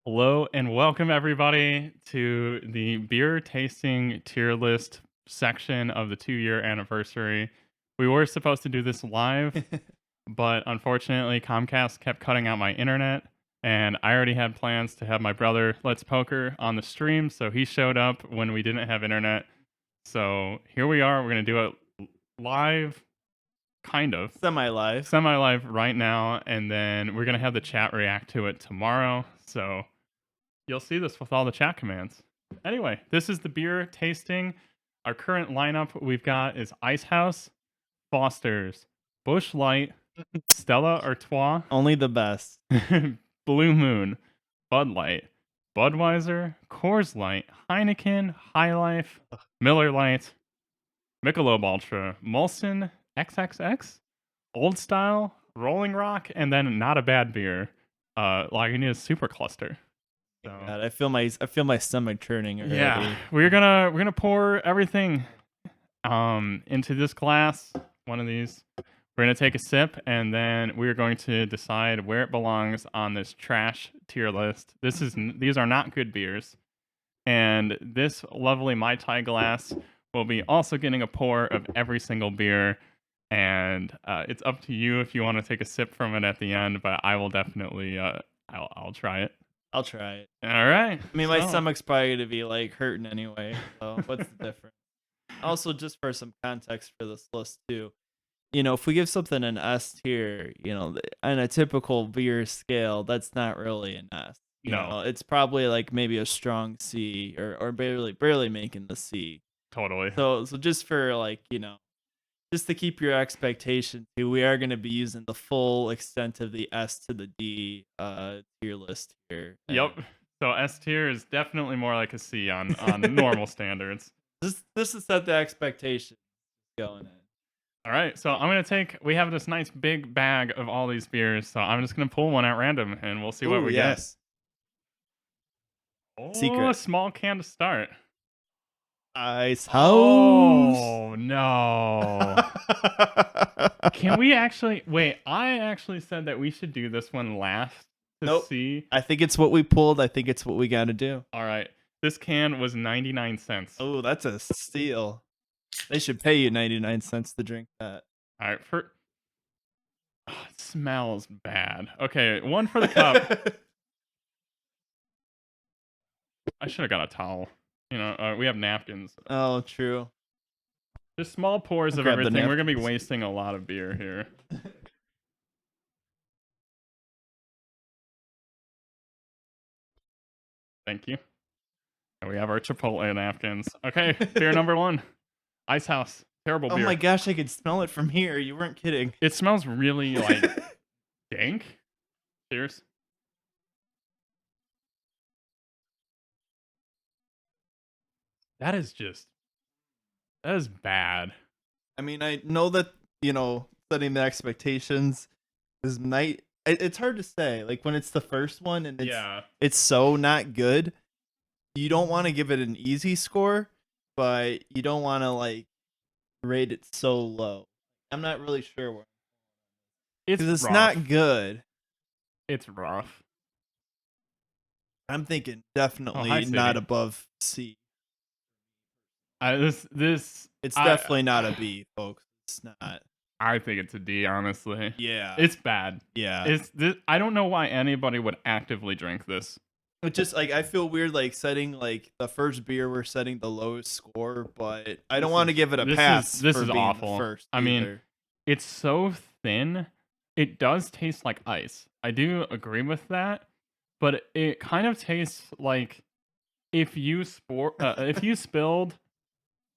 Hello and welcome everybody to the beer tasting tier list section of the 2-year anniversary. We were supposed to do this live, but unfortunately Comcast kept cutting out my internet and I already had plans to have my brother Let's Poker on the stream, so he showed up when we didn't have internet. So here we are, we're going to do it live, kind of Semi-live. semi-live right now, and then we're going to have the chat react to it tomorrow. So you'll see this with all the chat commands. Anyway, this is the beer tasting. Our current lineup we've got is Ice House, Foster's, Busch Light, Stella Artois, Only the best. Blue Moon, Bud Light, Budweiser, Coors Light, Heineken, High Life, Miller Lite, Michelob Ultra, Molson, XXX, Old Style, Rolling Rock, and then not a bad beer, Lagunitas Super Cluster. So, God, I feel my stomach churning already. yeah, we're gonna pour everything into this glass, one of these. We're gonna take a sip, and then we're going to decide where it belongs on this trash tier list. These are not good beers, and this lovely Mai Tai glass will be also getting a pour of every single beer. And it's up to you if you want to take a sip from it at the end, but I will definitely I'll try it. I'll try it. All right. I mean, my So- stomach's probably gonna be like hurting anyway. So what's the difference? Also, just for some context for this list too, if we give something an S tier, on a typical beer scale, that's not really an S. No. It's probably like maybe a strong C or barely making the C. Totally. So just for just to keep your expectation too, we are going to be using the full extent of the S to the D tier list here. Yep. So S tier is definitely more like a C on normal standards. This is set the expectation going in. All right. So we have this nice big bag of all these beers. So I'm just going to pull one at random and we'll see what Ooh, we yes. get. Oh, Secret. a small can to start. Ice House. Oh, no. Can we actually wait? I actually said that we should do this one last to Nope. see. I think it's what we pulled. I think it's what we got to do. All right. This can was 99 cents. Oh, that's a steal. They should pay you 99 cents to drink that. All right. It smells bad. Okay. One for the cup. I should have got a towel. We have napkins. Oh, true. Just small pours of Grab the everything. We're going to be napkins. wasting a lot of beer here. Thank you. And we have our Chipotle napkins. Okay, beer number 1. Ice House. Terrible Oh beer. my gosh, I could smell it from here. You weren't kidding. It smells really like dank. Cheers. That is bad. I mean, I know that, setting the expectations is it's hard to say. Like when it's the first one and it's so not good, you don't want to give it an easy score, but you don't want to rate it so low. I'm not really sure where. It's rough. not good. It's rough. I'm thinking definitely hi, not Sadie. above C. This It's definitely not a B, folks. It's not. I think it's a D, honestly. Yeah. It's bad. Yeah. I don't know why anybody would actively drink this. It just I feel weird setting the first beer we're setting the lowest score, but I don't want to give it a pass. This for is being awful. The first I mean, either. it's so thin. It does taste like ice. I do agree with that, but it kind of tastes like if you spilled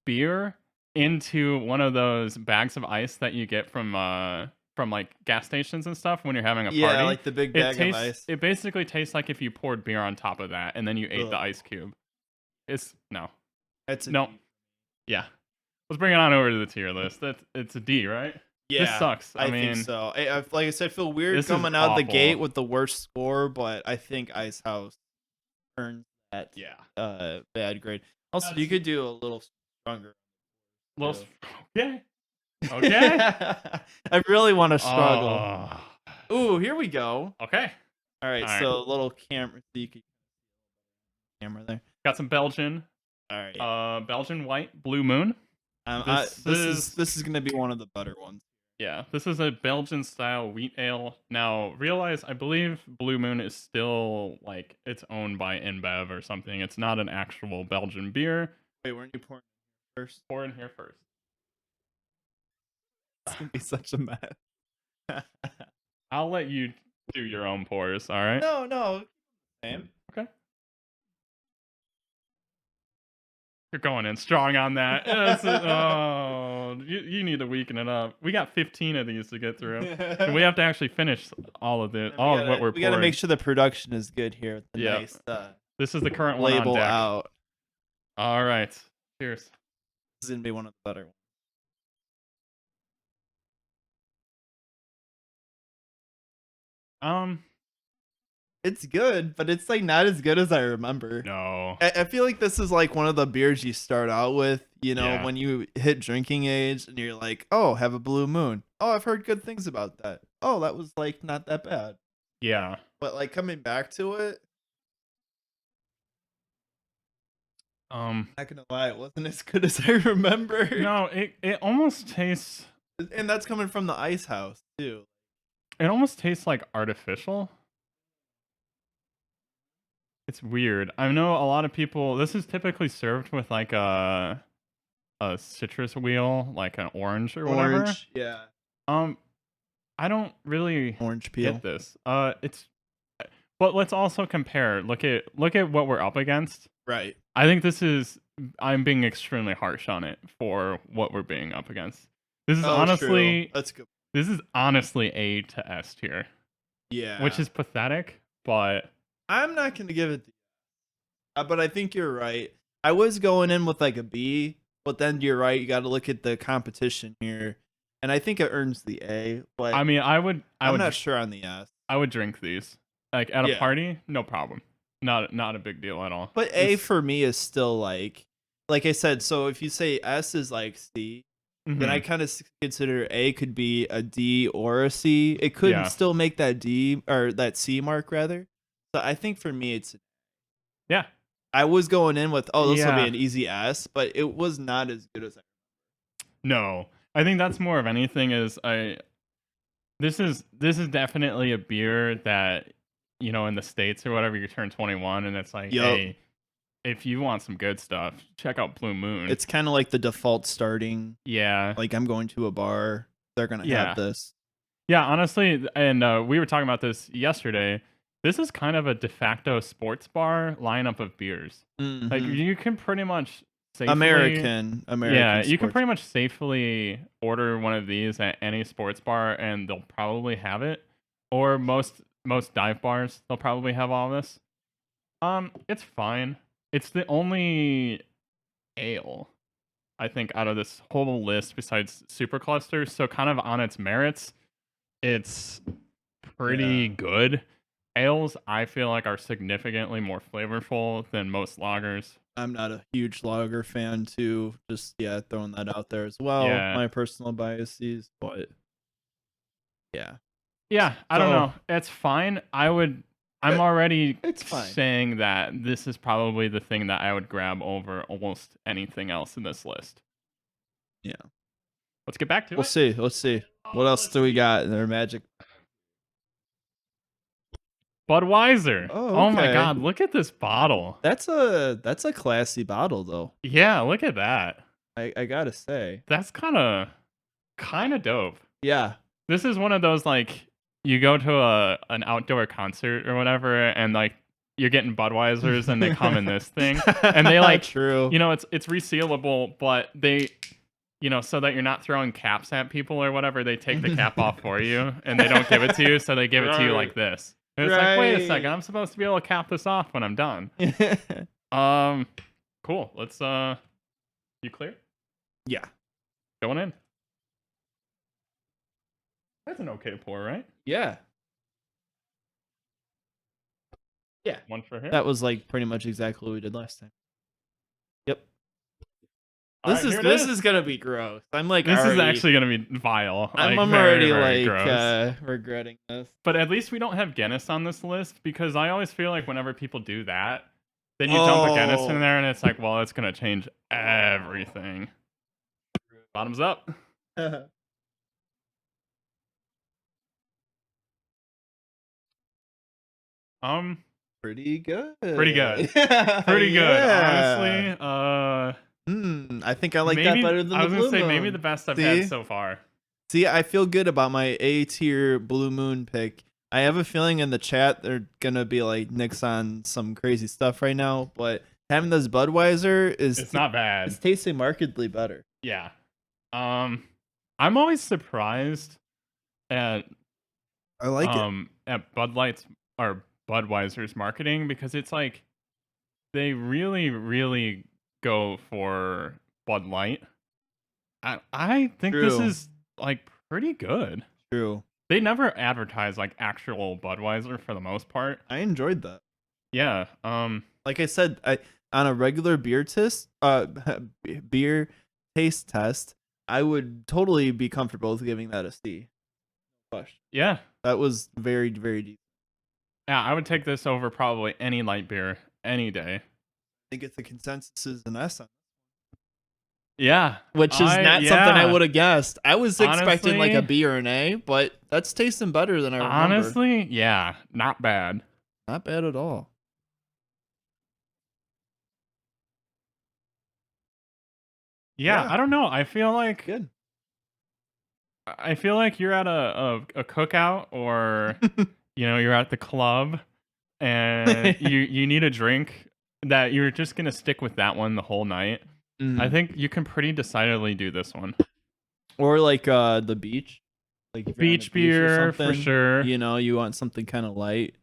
beer into one of those bags of ice that you get from like gas stations and stuff when you're having a party. Yeah, like the big bag of ice. It basically tastes like if you poured beer on top of that and then you ate the ice cube. It's a no. D. Yeah. Let's bring it on over to the tier list. It's a D, right? Yeah, This sucks. I mean, think so. Like I said, I feel weird this is coming out the awful. gate with the worst score, but I think Ice House earns that bad grade. Also, you could do a little stronger. Okay. Okay. I really want to struggle. Ooh, here we go. Okay. All right, All right. so a little camera so you can camera there. Got some Belgian. All right. Belgian white, Blue Moon. This is gonna be one of the better ones. Yeah, this is a Belgian style wheat ale. Now, realize I believe Blue Moon is still like it's owned by InBev or something. It's not an actual Belgian beer. Wait, weren't you pouring first? Pour in here first. It's gonna be such a mess. I'll let you do your own pours. All right. No. Same. Okay. You're going in strong on that. You need to weaken it up. We got 15 of these to get through. And we have to actually finish all of this, of what we're pouring. We gotta make sure the production is good here. With the nice, this is the current one on label deck. out. All right. Cheers. This is gonna be one of the better ones. It's good, but it's like not as good as I remember. No. I feel like this is like one of the beers you start out with, when you hit drinking age and you're like, oh, have a Blue Moon. Oh, I've heard good things about that. Oh, that was like not that bad. Yeah. But like coming back to it, not gonna lie, it wasn't as good as I remember. No, it almost tastes, and that's coming from the Ice House too. It almost tastes like artificial. It's weird. I know a lot of people. This is typically served with like a citrus wheel, like an orange or whatever. Yeah. I don't really orange peel get this. But let's also compare. Look at what we're up against. Right. I think this is. I'm being extremely harsh on it for what we're being up against. This is honestly. True. That's good. This is honestly A to S tier. Yeah. Which is pathetic, but. I'm not going to give it but I think you're right. I was going in with like a B, but then you're right. You got to look at the competition here. And I think it earns the A. But I mean, I'm not sure on the S. I would drink these. Like at a party, no problem. Not a big deal at all. But A for me is still like I said, so if you say S is like C, then I kind of consider A could be a D or a C. It could still make that D or that C mark rather. So I think for me it's I was going in with this will be an easy S, but it was not as good as I remember. No. I think that's more of anything is this is definitely a beer that in the States or whatever you turn 21 and it's like hey, if you want some good stuff, check out Blue Moon. It's kind of like the default starting. Yeah. Like I'm going to a bar, they're going to have this. Yeah, honestly, and we were talking about this yesterday. This is kind of a de facto sports bar lineup of beers. Mm-hmm. Like you can pretty much safely American. Yeah, you can pretty much safely order one of these at any sports bar, and they'll probably have it. Or most dive bars, they'll probably have all this. It's fine. It's the only ale, I think, out of this whole list besides Super Cluster. So kind of on its merits, it's pretty good. Ales, I feel like, are significantly more flavorful than most lagers. I'm not a huge lager fan, too. Just, throwing that out there as well. Yeah. My personal biases, but yeah. Yeah, I don't know. It's fine. I'm already saying that this is probably the thing that I would grab over almost anything else in this list. Yeah. Let's get back to it. Let's see. What else do we got in their magic? Budweiser. Oh, okay. Oh my god, look at this bottle. That's a classy bottle though. Yeah, look at that. I gotta say. That's kinda dope. Yeah. This is one of those like you go to an outdoor concert or whatever and like you're getting Budweisers and they come in this thing. And they like true. It's resealable, but they so that you're not throwing caps at people or whatever, they take the cap off for you and they don't give it to you, so they give it to you like this. And it's like, wait a second, I'm supposed to be able to cap this off when I'm done. Cool. Let's you clear? Yeah. Going in. That's an okay pour, right? Yeah. Yeah. One for him. That was like pretty much exactly what we did last time. Yep. This is gonna be gross. I'm like this is actually gonna be vile. I'm already like regretting this. But at least we don't have Guinness on this list because I always feel like whenever people do that, Then you dump a Guinness in there, and it's like, well, it's gonna change everything. Bottoms up. Pretty good. Pretty good. Yeah, Pretty good, yeah. honestly. I think I like that better than I the was Blue gonna say Moon. maybe the best I've had so far. See, I feel good about my A tier Blue Moon pick. I have a feeling in the chat they're gonna be like Nick's on some crazy stuff right now, but having this Budweiser It's not bad. It's tasting markedly better. Yeah. I'm always surprised at I like it. At Bud Light's or Budweiser's marketing, because it's like they really, really go for Bud Light. I think this is like pretty good. True. They never advertise like actual Budweiser for the most part. I enjoyed that. Yeah. Like I said, on a regular beer taste test, I would totally be comfortable with giving that a C. Yeah. That was very, very deep. Yeah, I would take this over probably any light beer any day. I think it's the consensus is an S. Yeah. Which is not something I would have guessed. I was expecting like a B or an A, but that's tasting better than I remember. Honestly, yeah, not bad. Not bad at all. Yeah, I don't know. I feel like good. I feel like you're at a cookout, or you're at the club and you need a drink that you're just gonna stick with that one the whole night. I think you can pretty decidedly do this one. Or like the beach. Like beach beer for sure. You want something kind of light.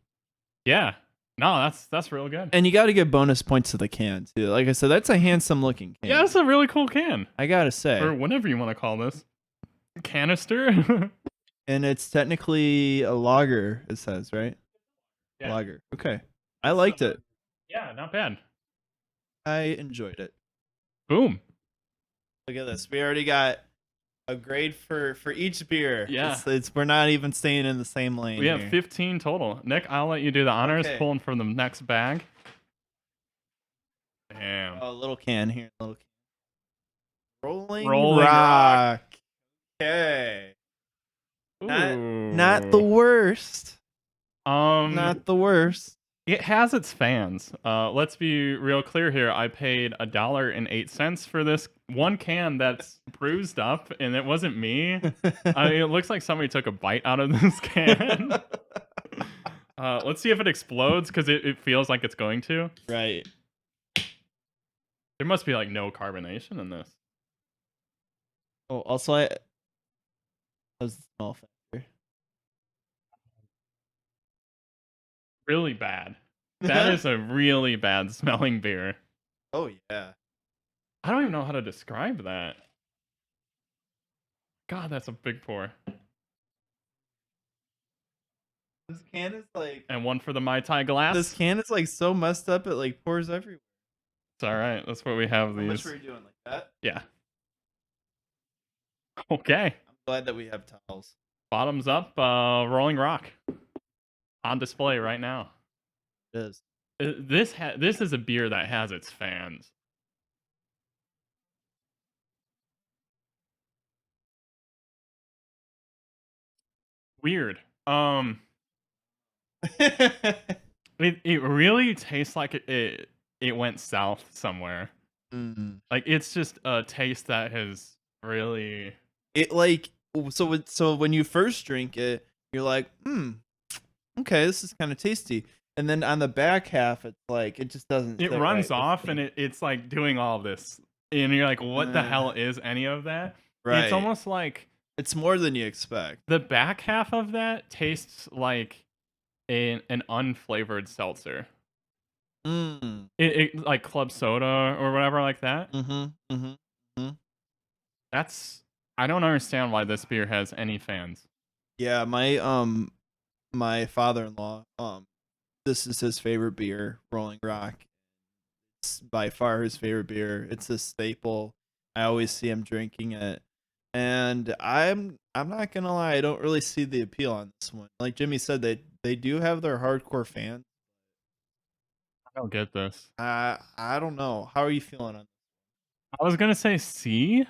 Yeah. No, that's real good. And you got to get bonus points to the can too. Like I said, that's a handsome looking can. Yeah, it's a really cool can. I gotta say, or whatever you want to call this, canister. And it's technically a lager. It says, right? Yeah. Lager. Okay, I liked it. Yeah, not bad. I enjoyed it. Boom. Look at this. We already got a grade for each beer. Yeah. We're not even staying in the same lane. We have 15 total. Nick, I'll let you do the honors, pulling from the next bag. Damn. Oh, a little can here. Little can. Rolling Rock. Okay. Not the worst. Not the worst. It has its fans. Let's be real clear here. I paid $1.08 for this one can that's bruised up, and it wasn't me. I mean, it looks like somebody took a bite out of this can. Let's see if it explodes, because it feels like it's going to. Right. There must be like no carbonation in this. Oh, also that was a small factor. Really bad. That is a really bad smelling beer. Oh yeah. I don't even know how to describe that. God, that's a big pour. This can is like... And one for the Mai Tai glass. This can is like so messed up it like pours everywhere. It's alright. That's what we have. How these. much were you doing, like that? Yeah. Okay. I'm glad that we have towels. Bottoms up, Rolling Rock. On display right now. It is. This is a beer that has its fans. Weird. It really tastes like it went south somewhere. Like it's just a taste that has really... It like so when you first drink it, you're like, okay, this is kind of tasty. And then on the back half, it's like it just doesn't. It runs off, and it's like doing all this, and you're like, what the hell is any of that? Right. It's almost like it's more than you expect. The back half of that tastes like an unflavored seltzer. It like club soda or whatever like that. That's... I don't understand why this beer has any fans. Yeah, my father-in-law, this is his favorite beer, Rolling Rock. It's by far his favorite beer. It's a staple. I always see him drinking it. And I'm not gonna lie, I don't really see the appeal on this one. Like Jimmy said, they do have their hardcore fans. I don't get this. I don't know. How are you feeling on? I was gonna say C,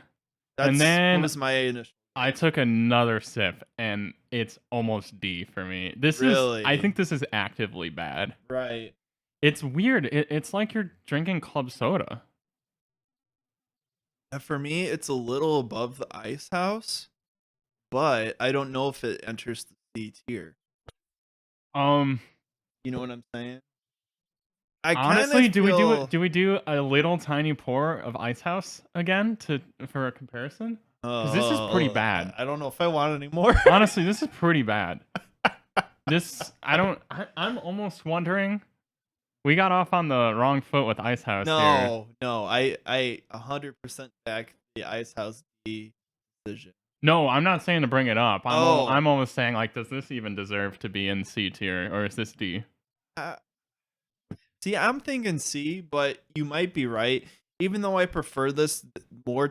and What then was my initial? I took another sip, and it's almost D for me. I Really? think this is actively bad. Right. It's weird. It's like you're drinking club soda. For me, it's a little above the Ice House, but I don't know if it enters the C tier. Um, You know what I'm saying? Honestly, do we do a little tiny pour of Ice House again for a comparison? Because this is pretty bad. I don't know if I want any more. Honestly, this is pretty bad. I'm almost wondering. We got off on the wrong foot with Ice House here. No, I 100% back the Ice House D decision. No, I'm not saying to bring it up. I'm almost saying, like, does this even deserve to be in C tier, or is this D? See, I'm thinking C, but you might be right. Even though I prefer this more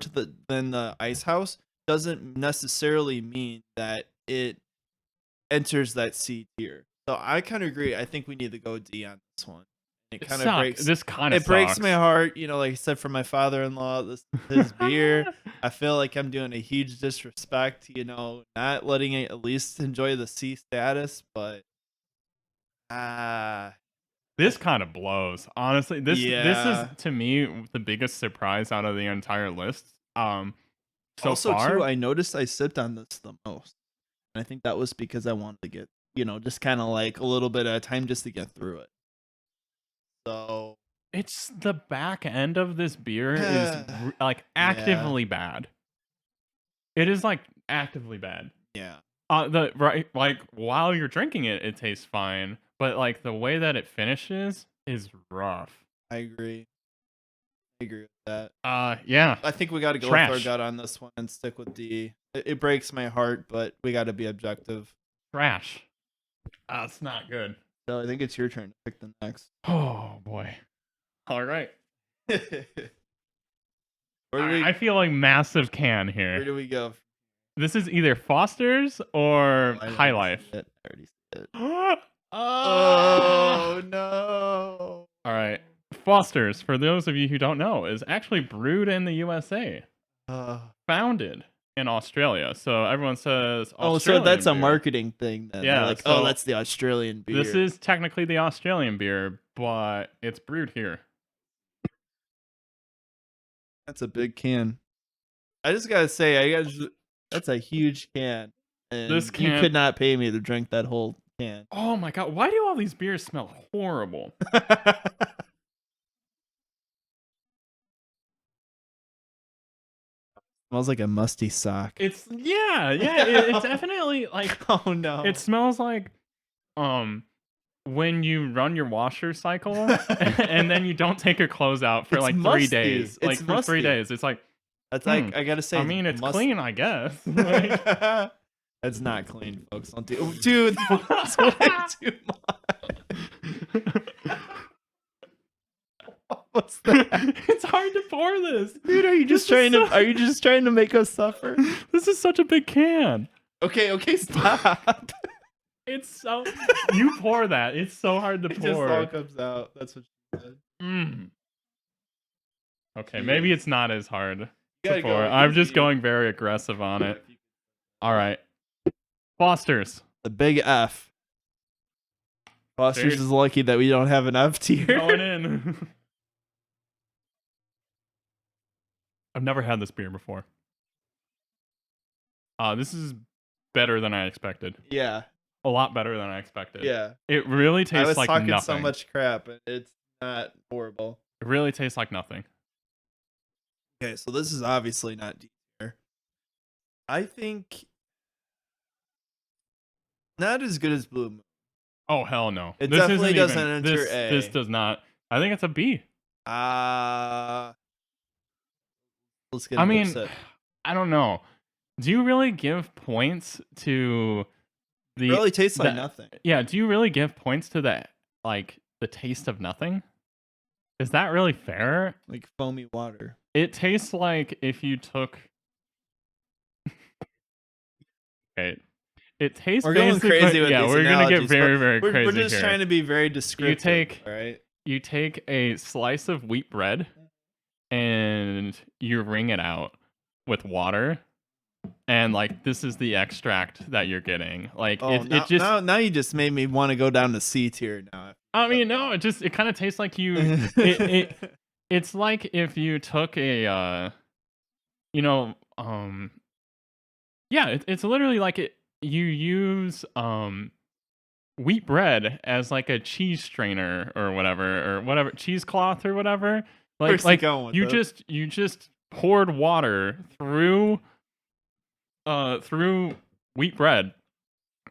than the Ice House, doesn't necessarily mean that it enters that C tier. So I kind of agree. I think we need to go D on this one. It kind of breaks. This kind of it breaks my heart. You know, like I said, for my father-in-law, his beer. I feel like I'm doing a huge disrespect. You know, not letting it at least enjoy the C status, but this kind of blows. Honestly, this is to me the biggest surprise out of the entire list. So also, far, too, I noticed I sipped on this the most, and I think that was because I wanted to get, you know, just kind of like a little bit of time just to get through it. So it's the back end of this beer is like actively bad. It is like actively bad. Yeah. Like while you're drinking it, it tastes fine, but like the way that it finishes is rough. I agree with that. Yeah. I think we got to go with our gut on this one and stick with D. It breaks my heart, but we got to be objective. Trash. It's not good. So I think it's your turn to pick the next. Oh boy. All right. I feel like massive can here. Where do we go? This is either Foster's or High Life. I already said it. Oh no. All right. Foster's, for those of you who don't know, is actually brewed in the USA. Founded in Australia. So everyone says Australian so that's beer. A marketing thing then. Yeah. Like, that's the Australian beer. This is technically the Australian beer, but it's brewed here. That's a big can. I just gotta say, that's a huge can. And this can, you could not pay me to drink that whole can. Oh my god, why do all these beers smell horrible? Smells like a musty sock. It's definitely like, oh no. It smells like when you run your washer cycle and then you don't take your clothes out for like 3 days. Like for 3 days. It's like that's like I gotta say. I mean, it's clean, I guess. It's not clean, folks. Don't do, dude. That's way too much. What's that? It's hard to pour this, dude. Are you just trying to make us suffer? This is such a big can. Okay, stop. It's so you pour that. It's so hard to pour. It just all comes out. That's what she said. Okay, maybe it's not as hard to pour. I'm just going very aggressive on it. All right, Foster's. The big F. Foster's is lucky that we don't have an F tier. Going in. I've never had this beer before. This is better than I expected. Yeah. A lot better than I expected. Yeah. It really tastes like nothing. I was talking so much crap, and it's not horrible. It really tastes like nothing. Okay, so this is obviously not D tier. I think not as good as Blue Moon. Oh hell no! It definitely doesn't enter A. This does not. I think it's a B. Let's get. I mean, I don't know. Do you really give points to the? It really tastes like nothing. Yeah. Do you really give points to the taste of nothing? Is that really fair? Like foamy water. It tastes like if you took. Okay. It tastes. We're going crazy with we're gonna get very, very crazy. We're just trying to be very descriptive. You take. All right. you take a slice of wheat bread and you wring it out with water, and like this is the extract that you're getting. Like Oh, it just now you just made me want to go down to C tier now. I mean, no, it kind of tastes like it's like if you took a you know, yeah, it's literally like you use wheat bread as like a cheese strainer or whatever cheesecloth or whatever. Where's he going with you this? just poured water through through wheat bread,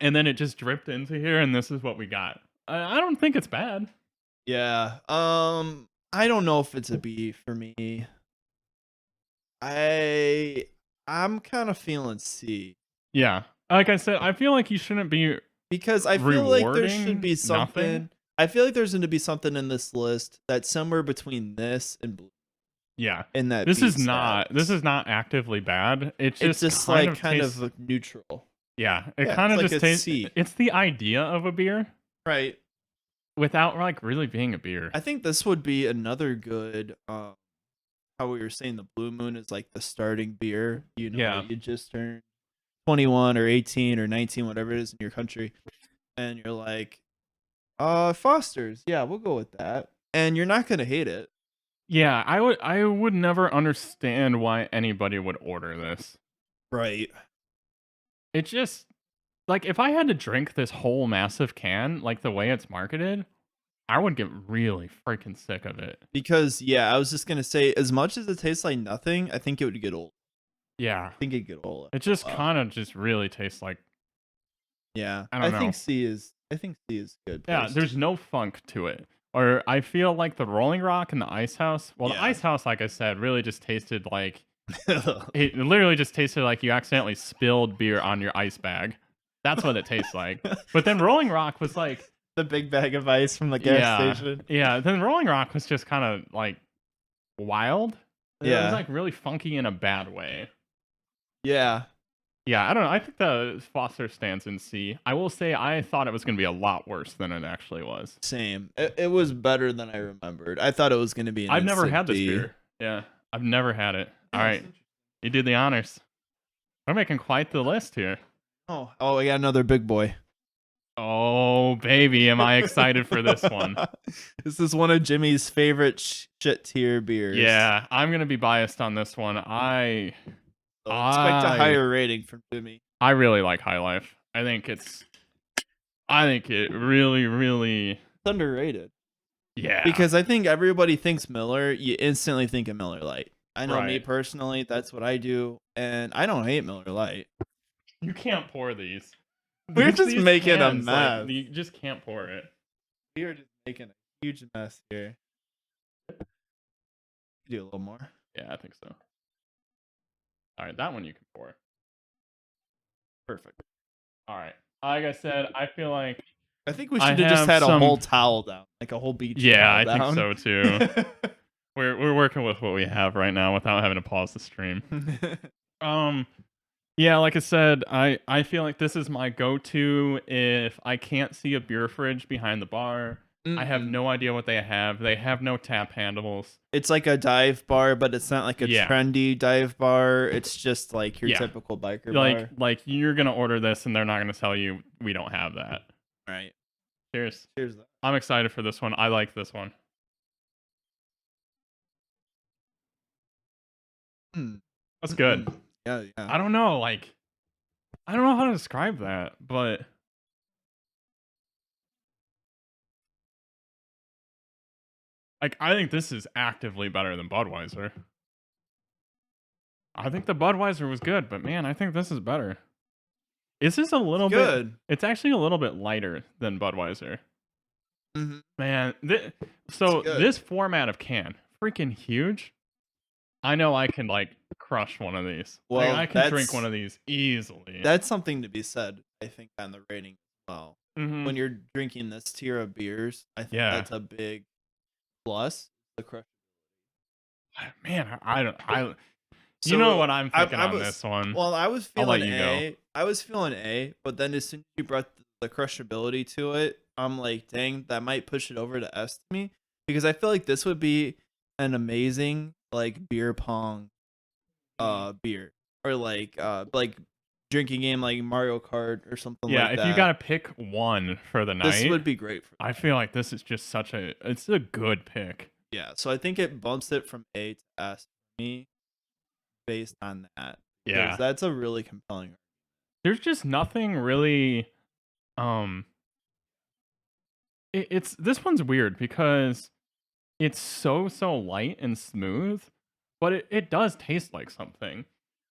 and then it just dripped into here, and this is what we got. I don't think it's bad. Yeah. I don't know if it's a B for me. I'm kind of feeling C. Yeah. Like I said, I feel like you shouldn't be because I feel like there should rewarding be something. nothing. I feel like there's going to be something in this list that's somewhere between this and blue. Yeah. In that This B is not actively bad. It's just kind of neutral. Yeah, it Yeah, kind of it's like just a tastes. C. It's the idea of a beer Right. without like really being a beer. I think this would be another good how we were saying the Blue Moon is like the starting beer, you know, Yeah. you just turned 21 or 18 or 19, whatever it is in your country, and you're like, Foster's, yeah, we'll go with that. And you're not gonna hate it. Yeah, I would never understand why anybody would order this. Right. It just like if I had to drink this whole massive can, like the way it's marketed, I would get really freaking sick of it. Because yeah, I was just gonna say, as much as it tastes like nothing, I think it would get old. Yeah. I think it'd get old. It just kind of just really tastes like Yeah. I don't know. think C is good. Yeah, Post. there's no funk to it. Or I feel like the Rolling Rock and the Ice House. Well, the Yeah. Ice House, like I said, really just tasted like it literally just tasted like you accidentally spilled beer on your ice bag. That's what it tastes like. But then Rolling Rock was like the big bag of ice from the gas station. Yeah, then Rolling Rock was just kind of like wild. It Yeah. was like really funky in a bad way. Yeah. Yeah, I don't know. I think the Foster stands in C. I will say I thought it was going to be a lot worse than it actually was. Same. It was better than I remembered. I thought it was going to be. I've never had this beer. Yeah, I've never had it. All right, you did the honors. We're making quite the list here. Oh, we got another big boy. Oh, baby, am I excited for this one. This is one of Jimmy's favorite shit tier beers. Yeah, I'm going to be biased on this one. So expect a higher rating from Jimmy. I really like High Life. I think it really, really... It's underrated. Yeah. Because I think everybody thinks Miller, you instantly think of Miller Lite. I know me Right. personally, that's what I do, and I don't hate Miller Lite. You can't pour these. We're just These making a cans, like, mess. you just can't pour it. We are just making a huge mess here. Do a little more. Yeah, I think so. All right, that one you can pour. Perfect. All right. Like I said, I feel like I think we should have just had a whole towel down, like a whole beach. Yeah, I towel think down. so too. We're working with what we have right now without having to pause the stream. Yeah, like I said, I feel like this is my go-to if I can't see a beer fridge behind the bar. I have no idea what they have. They have no tap handles. It's like a dive bar, but it's not like a Yeah. trendy dive bar. It's just like your Yeah. typical biker bar. Like you're gonna order this and they're not gonna tell you we don't have that. Right. Cheers. Cheers. I'm excited for this one. I like this one. That's good. Yeah. I don't know, like I don't know how to describe that, but like I think this is actively better than Budweiser. I think the Budweiser was good, but man, I think this is better. This is a little bit Good. It's actually a little bit lighter than Budweiser. Mm-hmm. Man, good. this format of can, freaking huge. I know I can like crush one of these. Like, Well, I can drink that's- one of these easily. That's something to be said, I think, on the rating as well. Mhm. When you're drinking this tier of beers, I think Yeah. that's a big plus. The crush. Man, I don't. You So, know what I'm thinking I on was- this one. Well, I was I'll let feeling you go. A. I was feeling A, but then as soon as you brought the crushability to it, I'm like, dang, that might push it over to S to me. because I feel like this would be an amazing like beer pong beer, or like drinking game like Mario Kart or something Yeah, like if you that. gotta pick one for the This night, would be great for I feel like this is just it's a good pick. yeah. So I think it bumps it from A to S for me based on that. Yeah. Because that's a really compelling. There's just nothing really it's this one's weird because it's so light and smooth, but it does taste like something.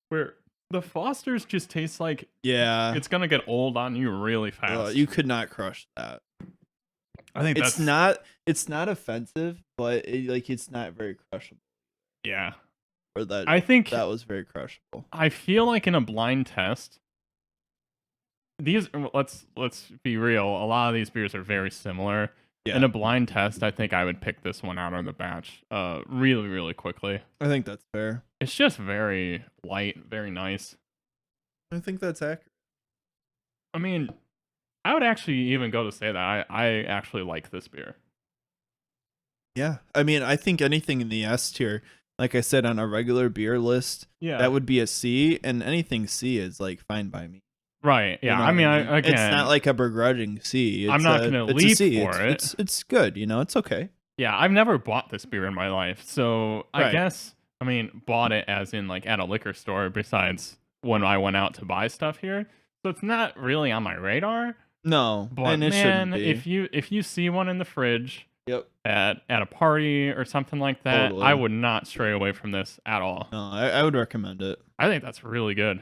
Where the Foster's just tastes like Yeah, it's gonna get old on you really fast. you could not crush that. I think It's not offensive, but it's not very crushable. Yeah. Or that I think that was very crushable. I feel like in a blind test, let's be real. A lot of these beers are very similar. Yeah. In a blind test, I think I would pick this one out of the batch, really, really quickly. I think that's fair. It's just very light, very nice. I think that's accurate. I mean, I would actually even go to say that I actually like this beer. Yeah, I mean, I think anything in the S tier, like I said, on a regular beer list, Yeah, that would be a C, and anything C is like fine by me. Right. Yeah. You know I mean, again, it's not like a begrudging C. I'm not gonna leap for it. It's good. It's okay. Yeah, I've never bought this beer in my life, so I Right. guess I mean bought it as in like at a liquor store. Besides when I went out to buy stuff here, so it's not really on my radar. No, But and it man, shouldn't be. if you see one in the fridge Yep. at a party or something like that, Totally. I would not stray away from this at all. No, I would recommend it. I think that's really good.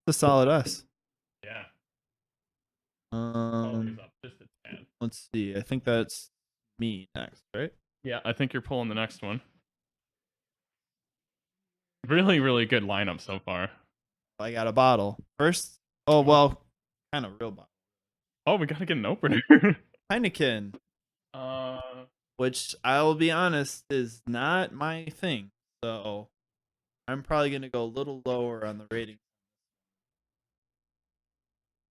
It's a solid S. Yeah. Let's see. I think that's me next, right? Yeah, I think you're pulling the next one. Really, really good lineup so far. I got a bottle first. Oh well, kind of real bottle. Oh, we gotta get an opener. Heineken. Which I'll be honest is not my thing. So I'm probably gonna go a little lower on the rating.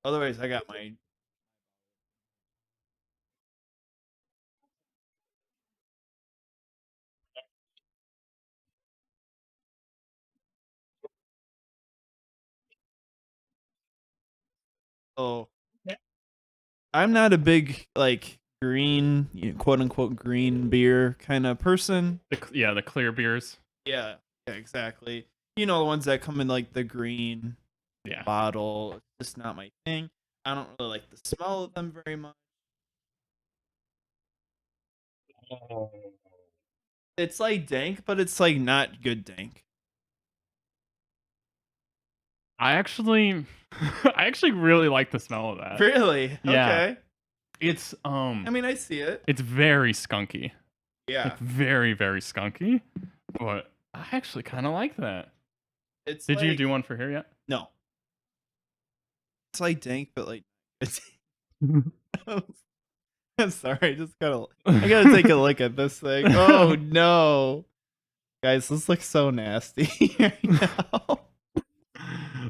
Otherwise, I got my. Oh, I'm not a big like green, quote unquote green beer kind of person. The clear beers. Yeah, exactly. The ones that come in like the green bottle. It's just not my thing. I don't really like the smell of them very much. Oh. It's like dank, but it's like not good dank. I actually really like the smell of that. Really? Yeah. Okay. It's I mean, I see it. It's very skunky. Yeah. It's very, very skunky. But I actually kind of like that. Did you do one for here yet? No. It's like dank, but like it's I'm sorry, I gotta take a look at this thing. Oh no. Guys, this looks so nasty right now.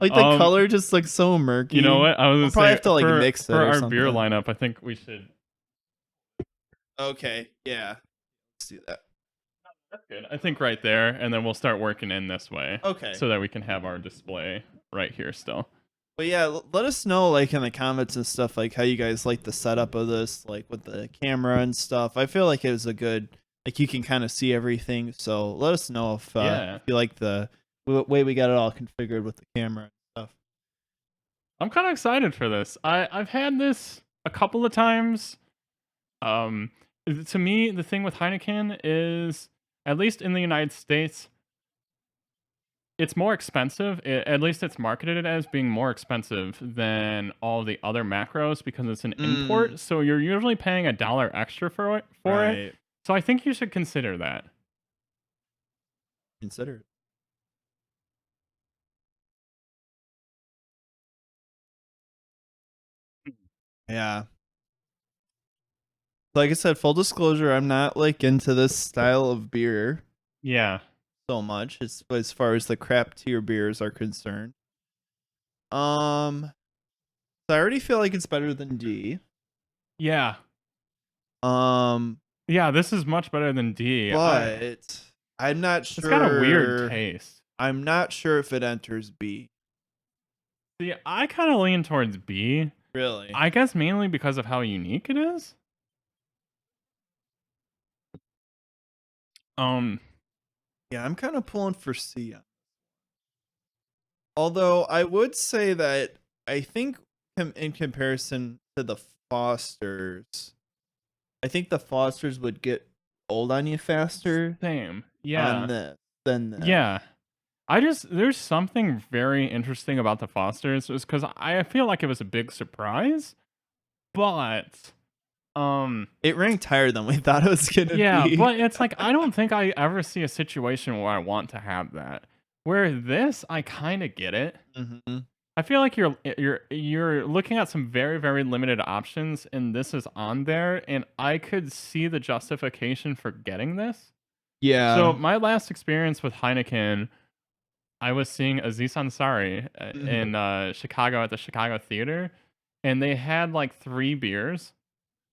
Like the color just looks so murky. You know what? I'll probably have to like mix it for or our beer something. lineup. I think we should. Okay, yeah, let's do that. That's good. I think right there, and then we'll start working in this way. Okay. So that we can have our display right here still. But yeah, let us know like in the comments and stuff like how you guys like the setup of this, like with the camera and stuff. I feel like it was a good, like you can kind of see everything. So let us know if you like the way we got it all configured with the camera and stuff. I'm kind of excited for this. I've had this a couple of times. To me, the thing with Heineken is, at least in the United States, it's more expensive. At least it's marketed as being more expensive than all the other macros because it's an import. So you're usually paying $1 extra for it. So I think you should consider that. Consider it. Yeah. Like I said, full disclosure, I'm not like into this style of beer. Yeah. So much as far as the crap tier beers are concerned. So I already feel like it's better than D. Yeah. Yeah, this is much better than D. but I'm not sure. It's got a weird taste. I'm not sure if it enters B. See, I kind of lean towards B. Really? I guess mainly because of how unique it is. Yeah, I'm kind of pulling for C. Although I would say that I think in comparison to the Fosters, I think the Fosters would get old on you faster. Same. Yeah. On this than this. Yeah. There's something very interesting about the Fosters, is because I feel like it was a big surprise, but it ranked higher than we thought it was gonna be. Yeah, but it's like I don't think I ever see a situation where I want to have that. Where this, I kind of get it. Mm-hmm. I feel like you're looking at some very, very limited options, and this is on there, and I could see the justification for getting this. Yeah. So my last experience with Heineken, I was seeing Aziz Ansari in Chicago at the Chicago Theater, and they had like 3 beers.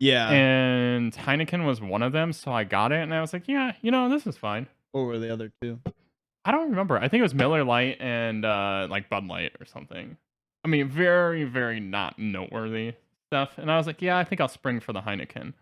Yeah. And Heineken was one of them, so I got it, and I was like, yeah, this is fine. What were the other 2? I don't remember. I think it was Miller Lite and like Bud Light or something. I mean, very, very not noteworthy stuff. And I was like, yeah, I think I'll spring for the Heineken.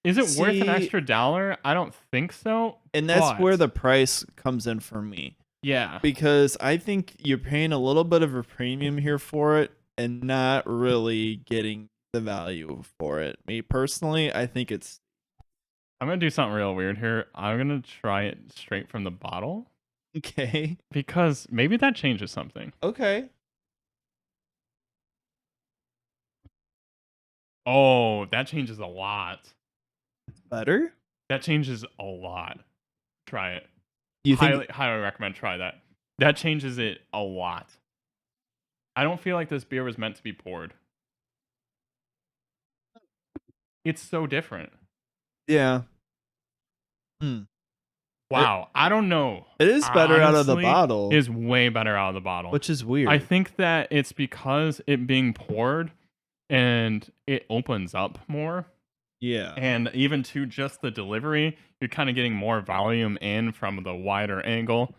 Is it worth an extra $1? I don't think so. And that's where the price comes in for me. Yeah. Because I think you're paying a little bit of a premium here for it and not really getting the value for it. Me personally, I think it's... I'm going to do something real weird here. I'm going to try it straight from the bottle. Okay. Because maybe that changes something. Okay. Oh, that changes a lot. Better? That changes a lot. Try it. You highly recommend try that. That changes it a lot. I don't feel like this beer was meant to be poured. It's so different. Yeah. Wow. I don't know. It is better out of the bottle. It is way better out of the bottle. Which is weird. I think that it's because it being poured and it opens up more. Yeah. And even to just the delivery, you're kind of getting more volume in from the wider angle.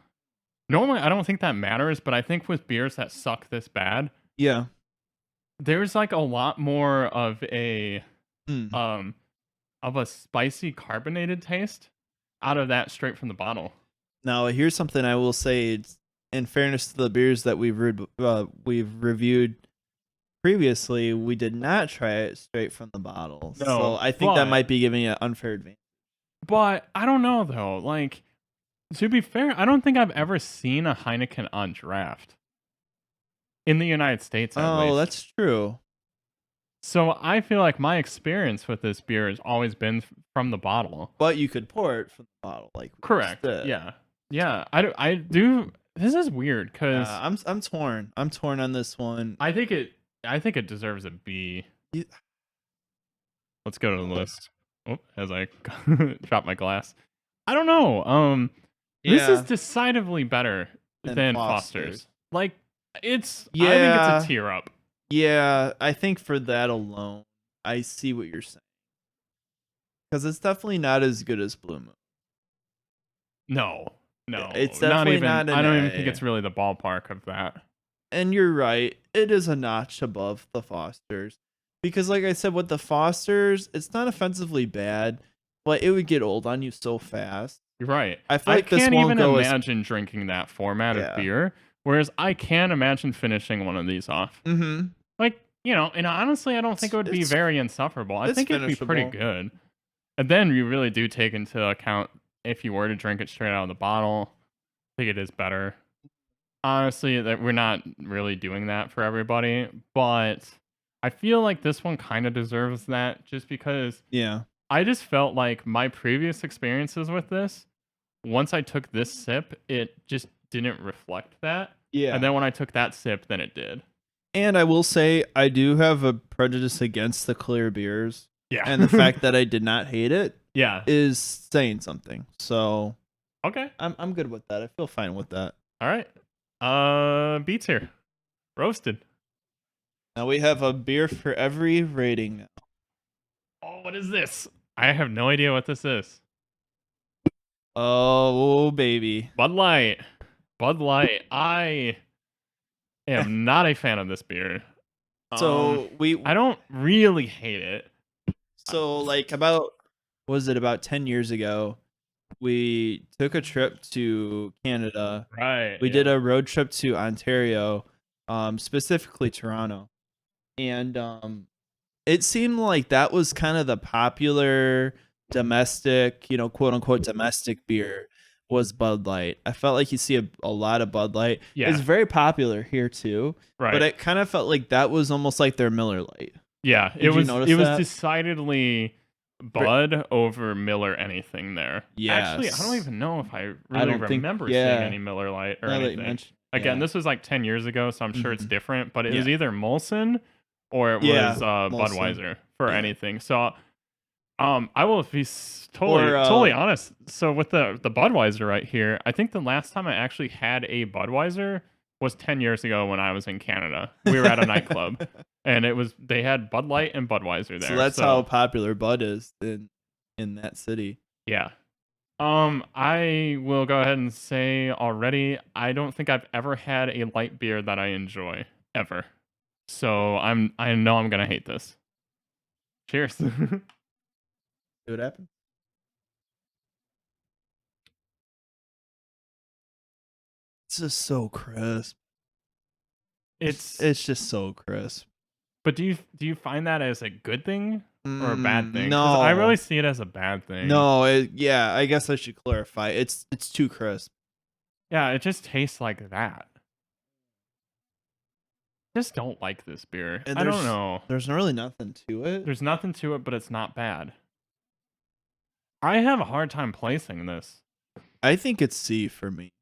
Normally, I don't think that matters, but I think with beers that suck this bad, yeah, there's like a lot more of a spicy carbonated taste out of that straight from the bottle. Now, here's something I will say. In fairness to the beers that we've reviewed previously, we did not try it straight from the bottle. No, so I think that might be giving it an unfair advantage. But I don't know, though. Like, to be fair, I don't think I've ever seen a Heineken on draft. In the United States, at least. Oh, that's true. So I feel like my experience with this beer has always been from the bottle. But you could pour it from the bottle, like correct. Yeah, yeah. I do. This is weird because I'm torn. I'm torn on this one. I think it deserves a B. Let's go to the list. Oh, as I drop my glass. I don't know. This is decidedly better than Foster's. Like it's. Yeah. I think it's a tier up. Yeah, I think for that alone, I see what you're saying. Because it's definitely not as good as Blue Moon. No, it's definitely not. I don't even think it's really the ballpark of that. And you're right; it is a notch above the Fosters. Because, like I said, with the Fosters, it's not offensively bad, but it would get old on you so fast. You're right. I feel like I can't even imagine drinking that format of beer. Whereas I can imagine finishing one of these off. Mm-hmm. Like, and honestly, I don't think it would be very insufferable. I think it'd be pretty good. And then you really do take into account if you were to drink it straight out of the bottle, I think it is better. Honestly, that we're not really doing that for everybody, but I feel like this one kind of deserves that just because I just felt like my previous experiences with this, once I took this sip, it just didn't reflect that. Yeah. And then when I took that sip, then it did. And I will say, I do have a prejudice against the clear beers. Yeah. And the fact that I did not hate it is saying something. So okay. I'm good with that. I feel fine with that. All right. Beats here. Roasted. Now we have a beer for every rating now. Oh, what is this? I have no idea what this is. Oh, baby. Bud Light. Bud Light. I am not a fan of this beer. So I don't really hate it. So like about about 10 years ago, we took a trip to Canada. Right. We did a road trip to Ontario, specifically Toronto. And it seemed like that was kind of the popular domestic, quote unquote domestic beer was Bud Light. I felt like you see a lot of Bud Light. Yeah. It's very popular here too. Right. But it kind of felt like that was almost like their Miller Light. Yeah, Did you notice it was that? decidedly Bud over Miller anything there. Actually, I don't Yes. even know if I really don't think- remember yeah. seeing any Miller Light or Now that you anything. mention- Again, yeah. this was like 10 years ago, so I'm sure it's Mhm. different, but it Yeah. was either Molson or it Yeah, was Molson. Budweiser for Yeah. anything. So I will be totally Or, totally honest. So with the Budweiser right here, I think the last time I actually had a Budweiser was 10 years ago when I was in Canada. We were at a nightclub and they had Bud Light and Budweiser there. So that's how popular Bud is in that city. Yeah. I will go ahead and say already, I don't think I've ever had a light beer that I enjoy ever. So I know I'm gonna hate this. Cheers. See what happened? It's just so crisp. it's just so crisp. but do you find that as a good thing or a bad thing? 'Cause No, I really see it as a bad thing. No, yeah, I guess I should clarify. It's too crisp. Yeah, it just tastes like that. Just don't like this beer. And I don't there's- know. There's really nothing to it. There's nothing to it, but it's not bad. I have a hard time placing this. I think it's C for me.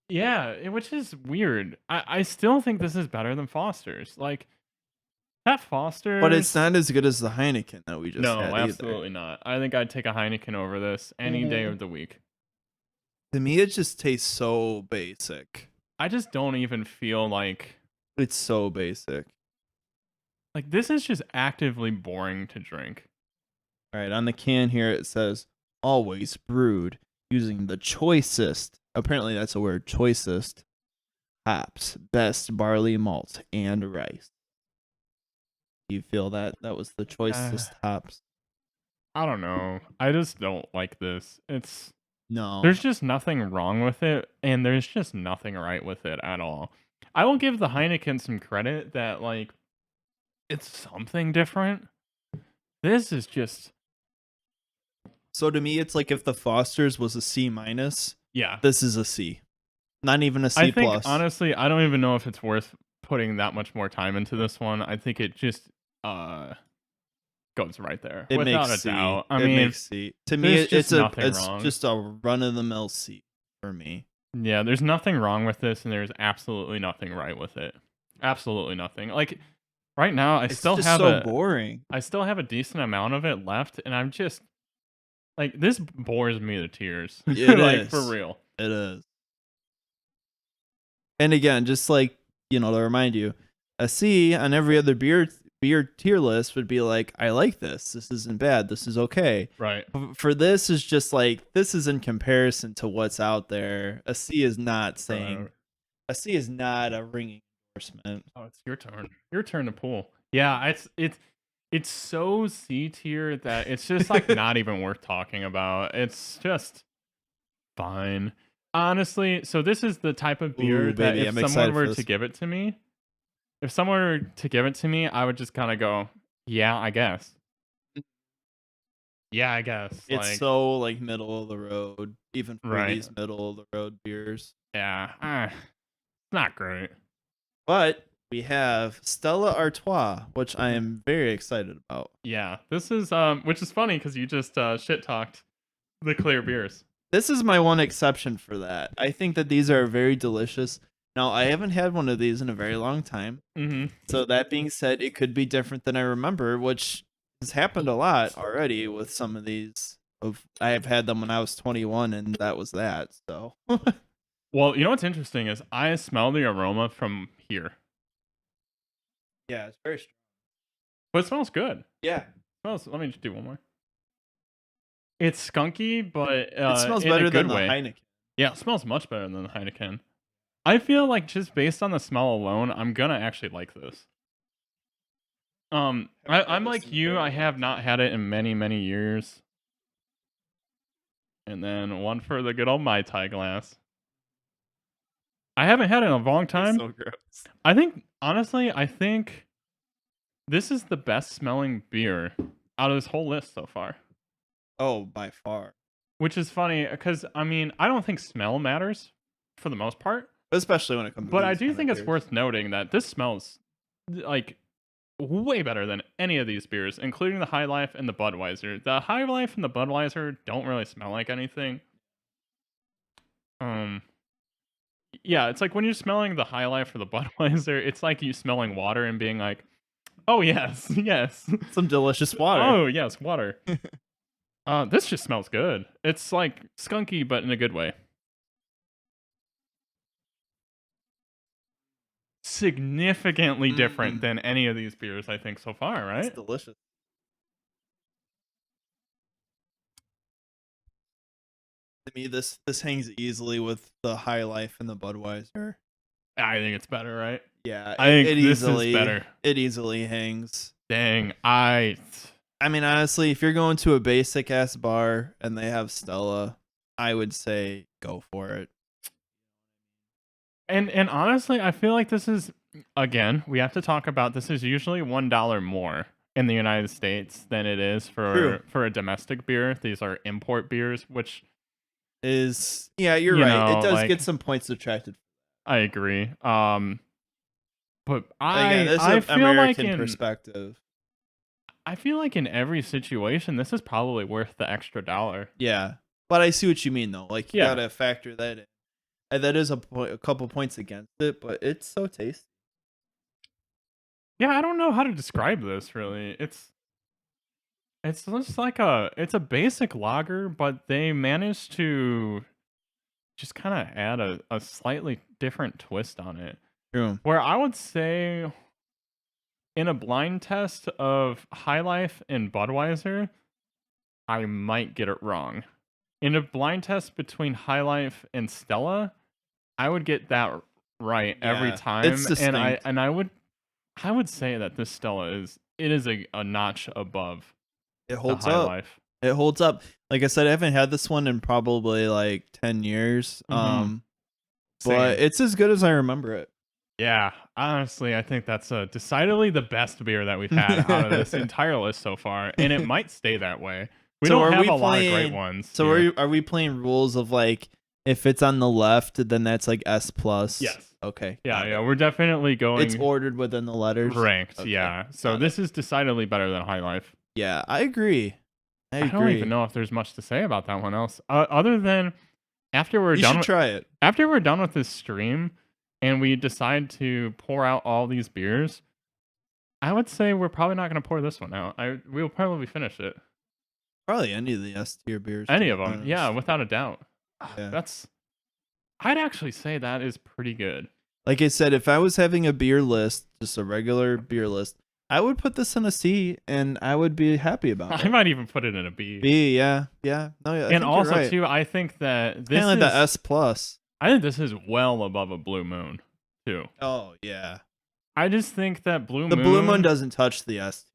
Yeah, which is weird. I still think this is better than Foster's. Like that Foster's, But it's not as good as the Heineken that we just No, had either. absolutely not. I think I'd take a Heineken over this any day of the week. To me, it just tastes so basic. I just don't even feel like It's so basic. this is just actively boring to drink. All right, on the can here it says always brewed using the choicest, apparently that's a word, choicest hops, best barley malt and rice. Do you feel that was the choicest hops? I don't know. I just don't like this. No. There's just nothing wrong with it, and there's just nothing right with it at all. I will give the Heineken some credit that it's something different. This is just So to me, it's like if the Foster's was a C minus, yeah. this is a C. Not even a C I think plus. honestly, I don't even know if it's worth putting that much more time into this one. I think it just goes right there It without makes a doubt. I it mean, makes C. To me, there's just nothing it's wrong. just a run of the mill C for me. yeah, there's nothing wrong with this, and there's absolutely nothing right with it. Absolutely nothing. Like right now, I It's still just have so boring. I still have a decent amount of it left, and I'm just this bores me to tears. It like for is. real. It is. And again, just like, to remind you, a C on every other beer tier list would be like, I like this. This isn't bad. This is okay. Right. For this is just like, this is in comparison to what's out there. A C is not saying, a C is not a ringing endorsement. Oh, it's your turn. Your turn to pull. Yeah, it's so C tier that it's just not even worth talking about. It's just fine. Honestly, so this is the type of beer Ooh, that baby, if I'm someone excited were for to this. give it to me, I would just kind of go, yeah, I guess. Yeah, I guess. It's so like middle of the road, even for Right. these middle of the road beers. yeah, it's not great. But we have Stella Artois, which I am very excited about. Yeah, this is which is funny because you just shit talked the clear beers. This is my one exception for that. I think that these are very delicious. Now, I haven't had one of these in a very long time. Mm-hmm. So that being said, it could be different than I remember, which has happened a lot already with some of these. I have had them when I was 21, and that was that. So Well, you know what's interesting is I smell the aroma from here, yeah, it's very strong. but it smells good. Yeah, Let me just do one more. It's skunky, but It smells in a better good than the way. Heineken. Yeah, it smells much better than the Heineken. I feel like just based on the smell alone, I'm gonna actually like this. I'm like you. I have not had it in many, many years. And then one for the good old Mai Tai glass. I haven't had it in a long time. So gross. I think, honestly, this is the best smelling beer out of this whole list so far. Oh, by far. Which is funny because, I mean, I don't think smell matters for the most part. Especially when it comes to But I these do kind think of it's beers. worth noting that this smells like way better than any of these beers, including the High Life and the Budweiser. The High Life and the Budweiser don't really smell like anything. Yeah, it's like when you're smelling the High Life or the Budweiser, it's like you smelling water and being like, "Oh yes, yes, Some delicious water. oh yes, water." This just smells good. It's like skunky, but in a good way. Significantly different than any of these beers I think so far, right? It's delicious. To me, this hangs easily with the High Life and the Budweiser. I think it's better, right? Yeah, I think it this easily, is better. It easily hangs. Dang, I mean, honestly, if you're going to a basic ass bar and they have Stella, I would say go for it. And honestly, I feel like this is, again, we have to talk about, this is usually $1 more in the United States than it is for a domestic beer. These are import beers, which is, yeah, you're you right. know, It does like, get some points detracted. I agree. But Again, this is I an feel American like perspective. I feel like in every situation, this is probably worth the extra $1. Yeah, but I see what you mean though. Like you Yeah. gotta factor that in. And that is a couple points against it, but it's so tasty. Yeah, I don't know how to describe this really. It's just like it's a basic lager, but they managed to just kind of add a slightly different twist on it. True. Where I would say in a blind test of High Life and Budweiser, I might get it wrong. In a blind test between High Life and Stella, I would get that right every Yeah, time. it's distinct. And I would say that this Stella is a notch above It holds the High up. Life. It holds up. Like I said, I haven't had this one in probably like 10 years. Same. But it's as good as I remember it. Yeah, honestly, I think that's decidedly the best beer that we've had out of this entire list so far, and it might stay that way. We So don't are have we a lot of great playing- ones. So here. are we playing rules of like if it's on the left, then that's like S plus? Yes. Okay. Yeah, got it. yeah, we're definitely going It's ordered within the letters. ranked. Okay, Yeah, so got this is decidedly better than High Life. Yeah, I agree. I don't agree. even know if there's much to say about that one else, other than after we're You done. should try it. After we're done with this stream, and we decide to pour out all these beers, I would say we're probably not going to pour this one out. We'll probably finish it. Probably any of the S tier beers. to Any be of them, honest. yeah, without a doubt. Yeah. I'd actually say that is pretty good. Like I said, if I was having a beer list, just a regular beer list, I would put this in a C, and I would be happy about I it. might even put it in a B. B, yeah. No, yeah. I And think you're also right. too, I think that this Kind of like is the S plus. I think this is well above a Blue Moon, too. Oh yeah. I just think that The Blue Moon doesn't touch the S,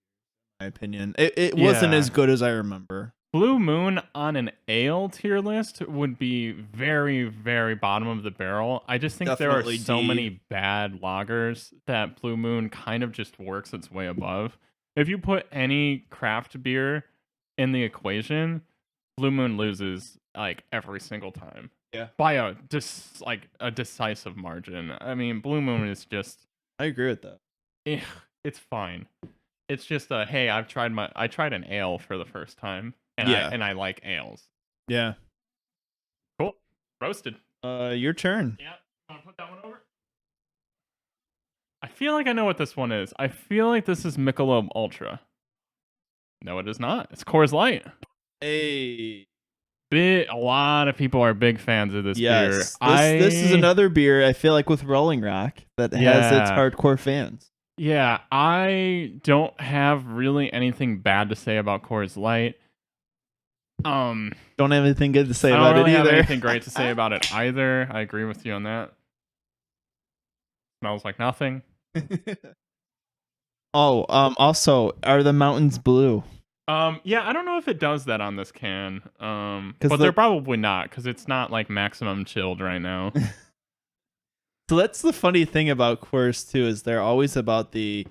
in my opinion. It wasn't Yeah. as good as I remember. Blue Moon on an ale tier list would be very, very bottom of the barrel. I just think Definitely there are so D. many bad lagers that Blue Moon kind of just works its way above. If you put any craft beer in the equation, Blue Moon loses like every single time. Yeah. By a decisive margin. I mean, Blue Moon is just I agree with that. it's fine. It's just hey, I tried an ale for the first time, and Yeah. I like ales. Yeah. Cool, roasted. Your turn. Yeah, want to put that one over? I feel like I know what this one is. I feel like this is Michelob Ultra. No, it is not. It's Coors Light. Hey. A lot of people are big fans of this beer. Yes. This is another beer I feel like with Rolling Rock that has its Yeah. hardcore fans. Yeah, I don't have really anything bad to say about Coors Light. Don't have anything good to say I about don't really it have either. anything great to say about it either. I agree with you on that. Smells like nothing. Oh, also, are the mountains blue? Yeah, I don't know if it does that on this can. But the- they're probably not, because it's not like maximum chilled right now. So that's the funny thing about Coors too, is they're always about the,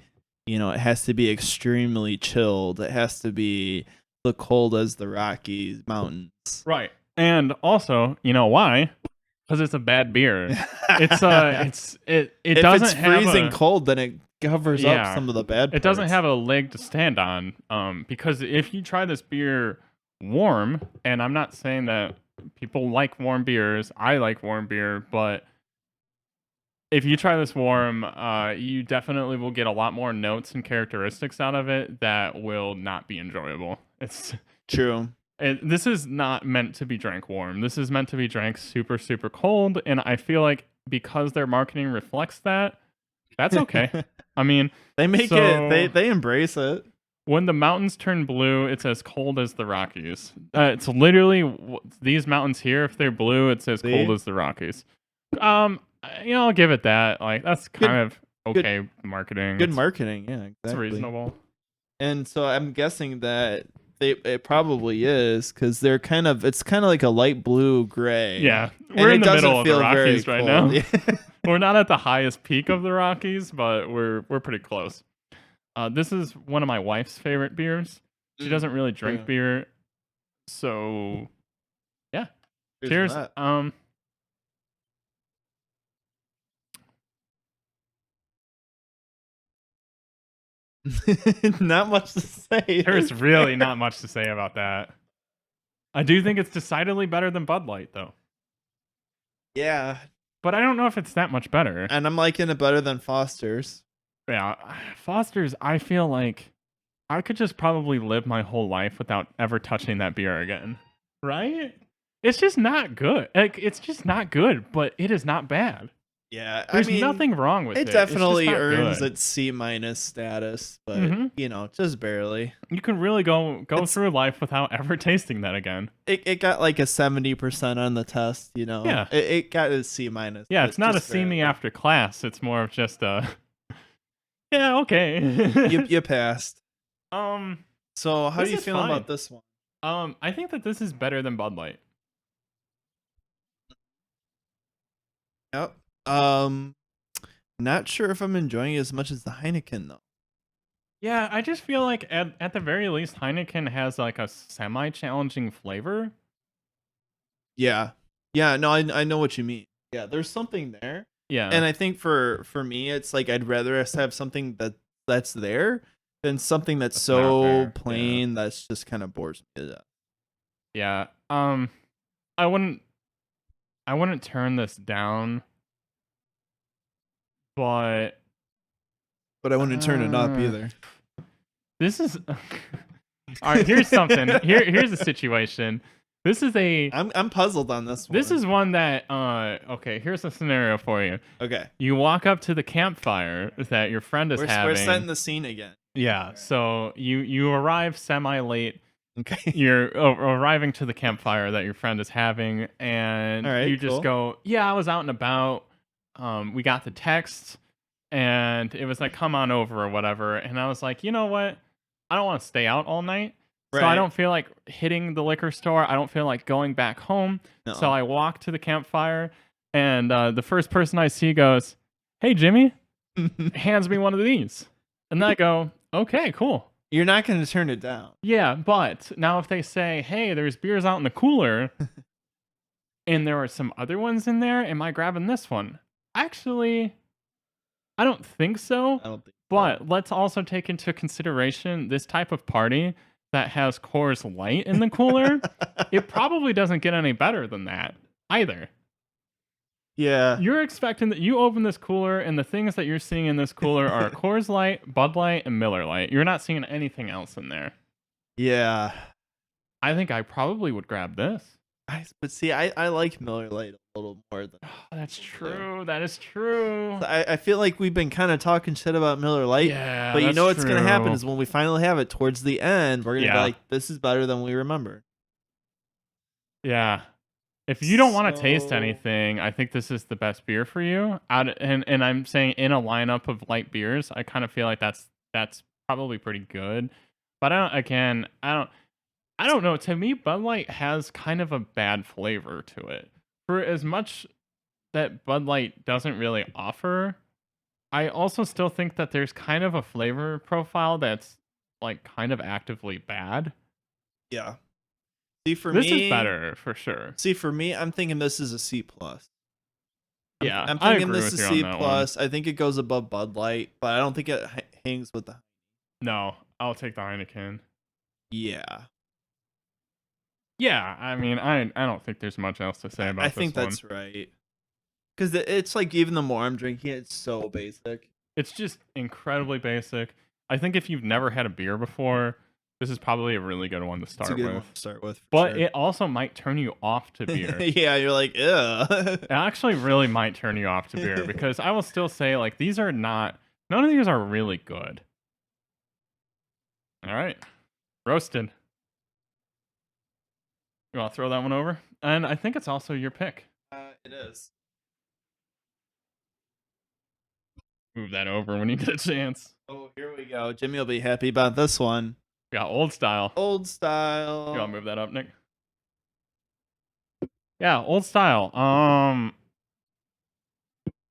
it has to be extremely chilled. It has to be the cold as the Rockies Mountains. Right. And also, you know why? Because it's a bad beer. It if doesn't it's have freezing a, cold, then it covers Yeah. up some of the bad parts. It doesn't have a leg to stand on. Because if you try this beer warm, and I'm not saying that people like warm beers, I like warm beer, but if you try this warm, you definitely will get a lot more notes and characteristics out of it that will not be enjoyable. It's true. this is not meant to be drank warm. This is meant to be drank super, super cold. And I feel like because their marketing reflects that, that's okay. I mean, they make it. They embrace it. When the mountains turn blue, it's as cold as the Rockies. It's literally these mountains here. If they're blue, it's as cold as the Rockies. I'll give it that. Like that's kind of okay marketing. Good marketing, yeah, exactly. It's reasonable. And so I'm guessing that it probably is, because they're it's kind of like a light blue gray. Yeah, we're in the middle of the Rockies right now. Yeah. We're not at the highest peak of the Rockies, but we're pretty close. This is one of my wife's favorite beers. She doesn't really drink beer, so yeah. Cheers. Not much to say. There's really not much to say about that. I do think it's decidedly better than Bud Light, though. Yeah. But I don't know if it's that much better. And I'm liking it better than Foster's. Yeah. Foster's, I feel like I could just probably live my whole life without ever touching that beer again. Right? It's just not good. Like, it's just not good, but it is not bad. Yeah, There's nothing wrong with it. It definitely it's earns good. its C- status, but just barely. You can really go through life without ever tasting that again. It got like a 70% on the test, Yeah. It got a C-. Yeah, it's not a see me after class. It's more of just a yeah, okay. you passed. So how do you feel about this one? I think that this is better than Bud Light. Yep. Not sure if I'm enjoying it as much as the Heineken though. Yeah, I just feel like at the very least Heineken has like a semi-challenging flavor. Yeah. Yeah, no, I know what you mean. Yeah, there's something there. Yeah. And I think for me it's like I'd rather us have something that's there than something that's so plain that's just kind of bores me to death. Yeah. I wouldn't turn this down. But I wouldn't turn it up either. This is all right. Here's something. Here's a situation. This is I'm puzzled on this one. This is one that okay. Here's a scenario for you. Okay. You walk up to the campfire that your friend is having. We're setting the scene again. Yeah. Okay. So you arrive semi late. Okay. You're arriving to the campfire that your friend is having, and you just go, "Yeah, I was out and about. We got the text, and it was like, come on over or whatever." And I was like, you know what? I don't want to stay out all night. Right. So I don't feel like hitting the liquor store. I don't feel like going back home. No. So I walk to the campfire, and the first person I see goes, "Hey, Jimmy," hands me one of these. And then I go, okay, cool. You're not going to turn it down. Yeah, but now if they say, hey, there's beers out in the cooler, and there are some other ones in there, am I grabbing this one? Actually, I don't think so. I don't think but let's also take into consideration this type of party that has Coors Light in the cooler. It probably doesn't get any better than that either. Yeah. You're expecting that you open this cooler and the things that you're seeing in this cooler are Coors Light, Bud Light, and Miller Lite. You're not seeing anything else in there. Yeah. I think I probably would grab this. But see, I like Miller Lite a little more than. Oh, that's true. Yeah. That is true. I feel like we've been kind of talking shit about Miller Lite. Yeah, but you know what's going to happen is when we finally have it towards the end, we're going to be like, this is better than we remember. Yeah. If you don't want to taste So anything, I think this is the best beer for you. And I'm saying in a lineup of light beers, I kind of feel like that's probably pretty good. But I don't know. To me, Bud Light has kind of a bad flavor to it. For as much that Bud Light doesn't really offer, I also still think that there's kind of a flavor profile that's like kind of actively bad. yeah. See for This is me, better for sure. I'm thinking this is a C plus. Yeah, I'm I thinking agree this with is you on C that one. plus. I think it goes above Bud Light, but I don't think it hangs with the. No, I'll take the Heineken. Yeah, Yeah, I mean, I don't think there's much else to say I about think this one. that's right. Because it's like even the more I'm drinking, it's so basic. It's just incredibly basic. I think if you've never had a beer before, this is probably a really good one to It's a start good with. one to start with, for But sure. it also might turn you off to beer. Yeah, you're like, ugh. It actually really might turn you off to beer because I will still say like these are not none of these are really good. All right. Roasted. You want to throw that one over? And I think it's also your pick. It is. Move that over when you get a chance. Oh, here we go. Jimmy will be happy about this one. We got old style. Old style. You want to move that up, Nick? Yeah, old style.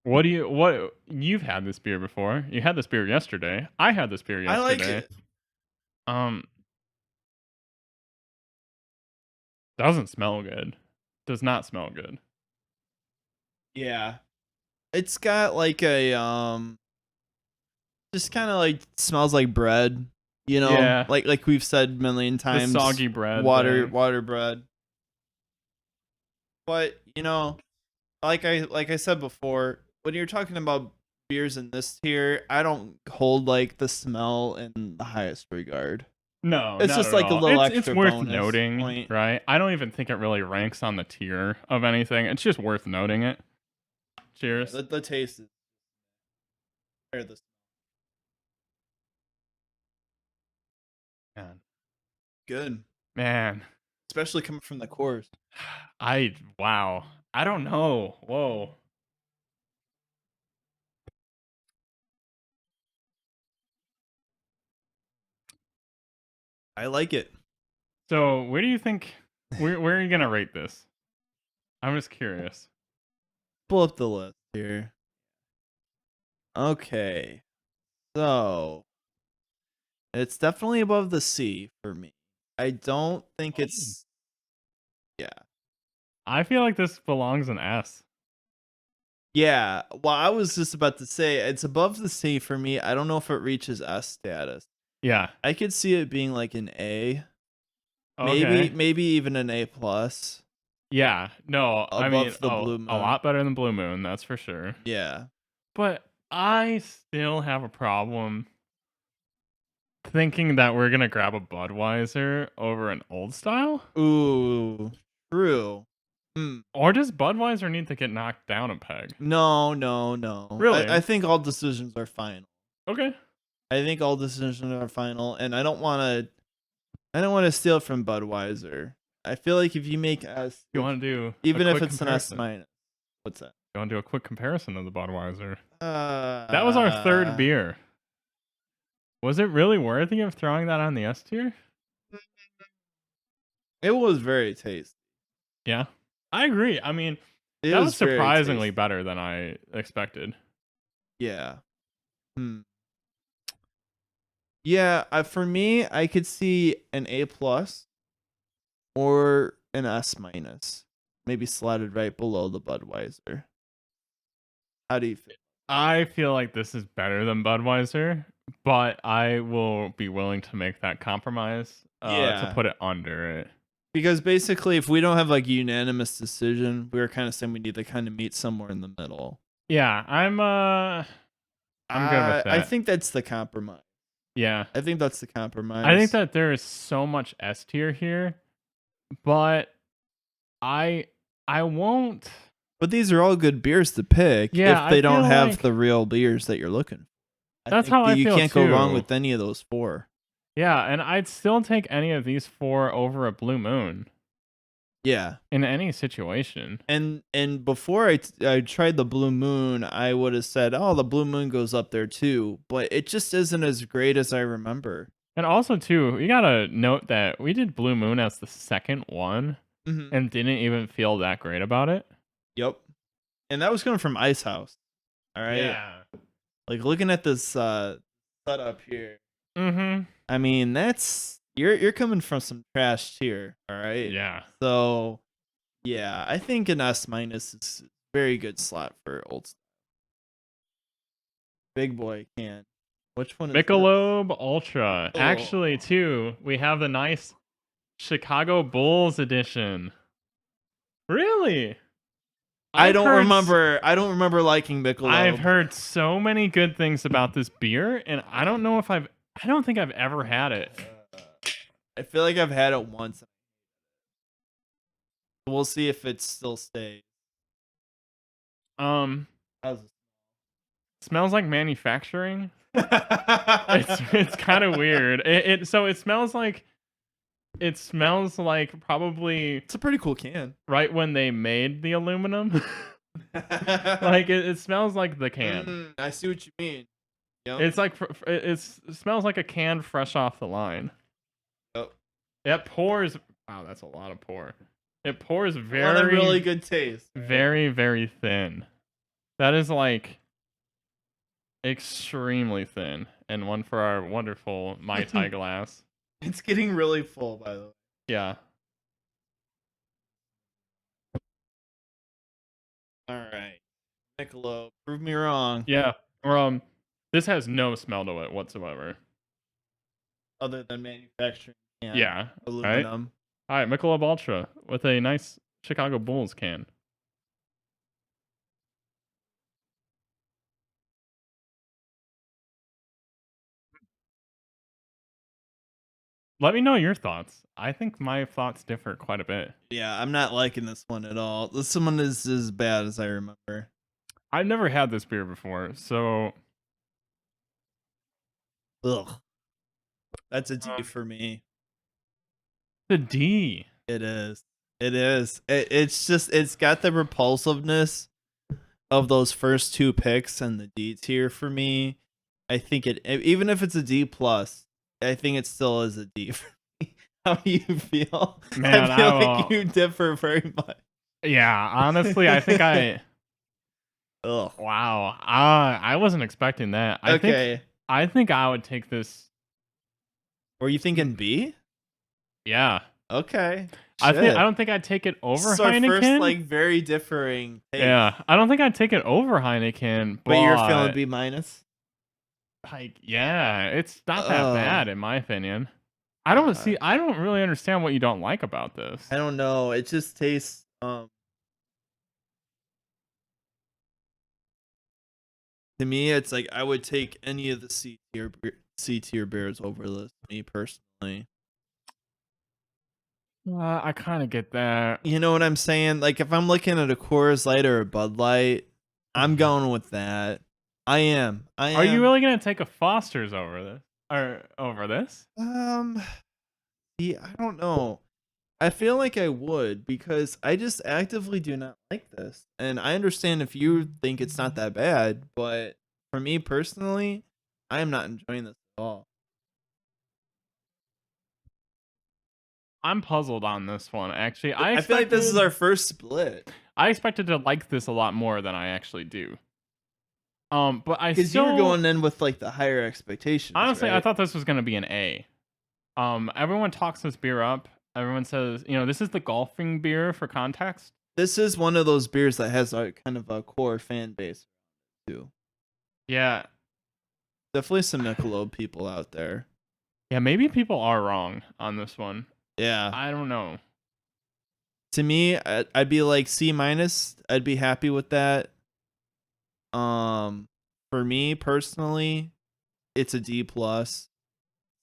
What you've had this beer before? You had this beer yesterday. I had this beer I like yesterday. it. Doesn't smell good. Does not smell good. Yeah. It's got like a just kind of like smells like bread, you know? Yeah. Like we've said a million The times. soggy bread. Water thing. bread. But, you know, like I said before, when you're talking about beers in this tier, I don't hold like the smell in the highest regard. No, It's not just at like a all. little It's extra worth bonus noting, point. right? I don't even think it really ranks on the tier of anything. It's just worth noting it. Cheers. The taste is the Man. good. Man. Especially coming from the Coors. Wow. I don't know. Whoa. I like it. So where do you think where are you gonna rate this? I'm just curious. Pull up the list here. Okay. So it's definitely above the C for me. I don't think it's yeah. I feel like this belongs in S. Yeah. Well, I was just about to say it's above the C for me. I don't know if it reaches S status. Yeah. I could see it being like an A. Okay. Maybe even an A plus. Yeah. No, I mean Above the Blue Moon. a lot better than Blue Moon, that's for sure. Yeah. But I still have a problem thinking that we're gonna grab a Budweiser over an old style. Ooh. True. Or does Budweiser need to get knocked down a peg? No. Really? I think all decisions are final. Okay. I think all decisions are final, and I don't want to steal from Budweiser. I feel like if you make S, You want to do even if it's comparison? an S minus, what's that? You want to do a quick comparison of the Budweiser? That That was our third beer. Was it really worthy of throwing that on the S tier? It was very tasty. Yeah, I agree. I mean, that was surprisingly better than I expected. Yeah. Yeah, for me, I could see an A plus or an S minus, maybe slotted right below the Budweiser. How do you feel? I feel like this is better than Budweiser, but I will be willing to make that compromise to put it under it. Because basically, if we don't have like a unanimous decision, we were kind of saying we need to kind of meet somewhere in the middle. Yeah, I'm good with that. I think that's the compromise. Yeah. I think that's the compromise. I think that there is so much S tier here, but I won't. But these are all good beers to pick if they don't have the real beers that you're looking for. That's how I feel too. You can't go wrong with any of those four. Yeah, and I'd still take any of these four over a Blue Moon. Yeah. in any situation. And before I tried the Blue Moon, I would have said, "Oh, the Blue Moon goes up there too," but it just isn't as great as I remember. And also, too, you gotta note that we did Blue Moon as the second one Mhm. and didn't even feel that great about it. Yep. And that was coming from Ice House. All right. Yeah. Like looking at this setup here. Mm-hmm. I mean, that's you're coming from some trash tier, all right? Yeah. So, yeah, I think an S minus is a very good slot for old style. Big boy can. Which one is this? Michelob Ultra. Oh. Actually, too, we have the nice Chicago Bulls edition. Really? I don't remember liking Michelob. I've heard so many good things about this beer, and I don't think I've ever had it. I feel like I've had it once. We'll see if it still stays. How's it? Smells like manufacturing. It's kind of weird. It smells like probably It's a pretty cool can. right when they made the aluminum. Like it smells like the can. I see what you mean. Yep. It's like it smells like a can fresh off the line. Yep. It pours. Wow, that's a lot of pour. It pours very really good taste. Very, very thin. That is like extremely thin, and one for our wonderful Mai Tai glass. It's getting really full, by the way. Yeah. All right, Michelob, prove me wrong. Yeah. This has no smell to it whatsoever. Other than manufacturing. Yeah. Aluminum. All right, Michelob Ultra with a nice Chicago Bulls can. Let me know your thoughts. I think my thoughts differ quite a bit. Yeah, I'm not liking this one at all. This one is as bad as I remember. I've never had this beer before, so ugh. That's a D for me. The D. It is. It is. It's just it's got the repulsiveness of those first two picks and the D tier for me. I think it even if it's a D plus, I think it still is a D for me. How do you feel? Man, I feel like you differ very much. Yeah, honestly, I think I. Ugh. Wow. I wasn't expecting that. I think I would take this. Were you thinking B? Yeah. Okay. I don't think I'd take it over this is Heineken. Our first, like, very differing taste. Yeah, I don't think I'd take it over Heineken. But you're feeling B minus. Like, yeah, it's not that bad in my opinion. I don't really understand what you don't like about this. I don't know. It just tastes to me it's like I would take any of the C tier beers over this, me personally. I kind of get that. You know what I'm saying? Like if I'm looking at a Coors Light or a Bud Light, I'm going with that. I am. Are you really gonna take a Foster's over this? Or over this? Yeah, I don't know. I feel like I would because I just actively do not like this. And I understand if you think it's not that bad, but for me personally, I am not enjoying this at all. I'm puzzled on this one, actually. I feel like this is our first split. I expected to like this a lot more than I actually do. But because you were going in with like the higher expectations. Honestly, right? I thought this was gonna be an A. Everyone talks this beer up. Everyone says, this is the golfing beer for context. This is one of those beers that has a kind of a core fan base too. Yeah. Definitely some Michelob people out there. Yeah, maybe people are wrong on this one. Yeah. I don't know. To me, I'd be like C minus. I'd be happy with that. For me personally, it's a D plus.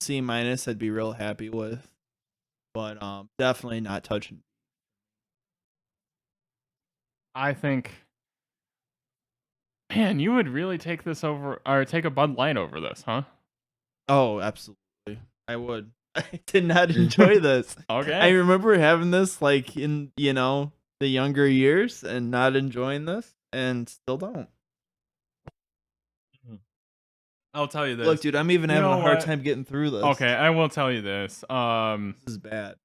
C minus I'd be real happy with. But definitely not touching. I think, man, you would really take this over or take a Bud Light over this, huh? Oh, absolutely. I would. I did not enjoy this. Okay. I remember having this like in, the younger years and not enjoying this and still don't. I'll tell you this. Look, dude, I'm even You having know a hard what? time getting through this. Okay, I will tell you this. This is bad.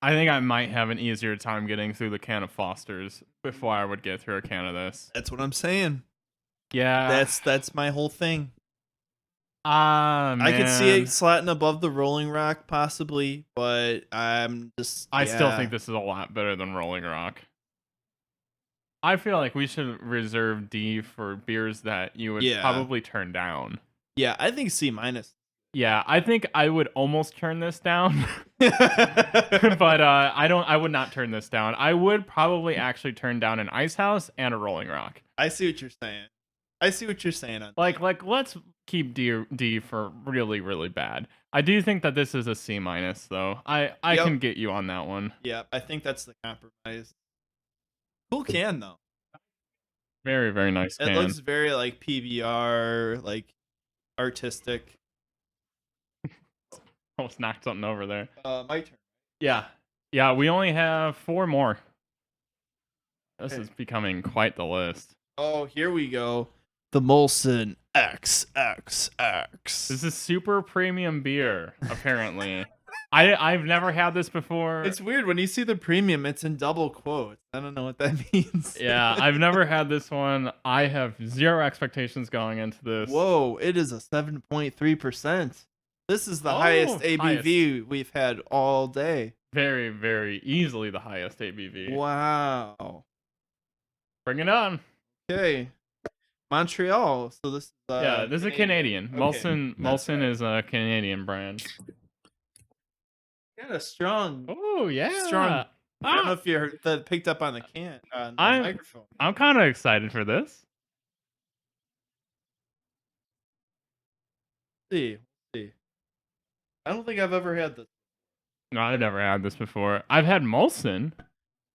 I think I might have an easier time getting through the can of Foster's before I would get through a can of this. That's what I'm saying. Yeah. That's my whole thing. Man. I could see it slotting above the Rolling Rock possibly, but I'm just I still think this is a lot better than Rolling Rock. I feel like we should reserve D for beers that you would probably turn down. Yeah, I think C minus. Yeah, I think I would almost turn this down. But I would not turn this down. I would probably actually turn down an Ice House and a Rolling Rock. I see what you're saying. On like let's keep D for really, really bad. I do think that this is a C minus though. I can get you on that one. Yeah, I think that's the compromise. Cool can though. Very, very nice can. It looks very like PBR, like artistic. Almost knocked something over there. My turn. Yeah, we only have 4 more. This is becoming quite the list. Oh, here we go. The Molson XXX. This is super premium beer, apparently. I've never had this before. It's weird when you see the premium, it's in double quotes. I don't know what that means. Yeah, I've never had this one. I have zero expectations going into this. Whoa, it is a 7.3%. This is the highest ABV we've had all day. Very, very easily the highest ABV. Wow. Bring it on. Okay. Montreal. So this is this is a Canadian. Okay. Molson is a Canadian brand. Kind of strong. Oh yeah. Strong. I don't know if you heard that picked up on the can on the microphone. I'm kind of excited for this. See. I don't think I've ever had this. No, I've never had this before. I've had Molson,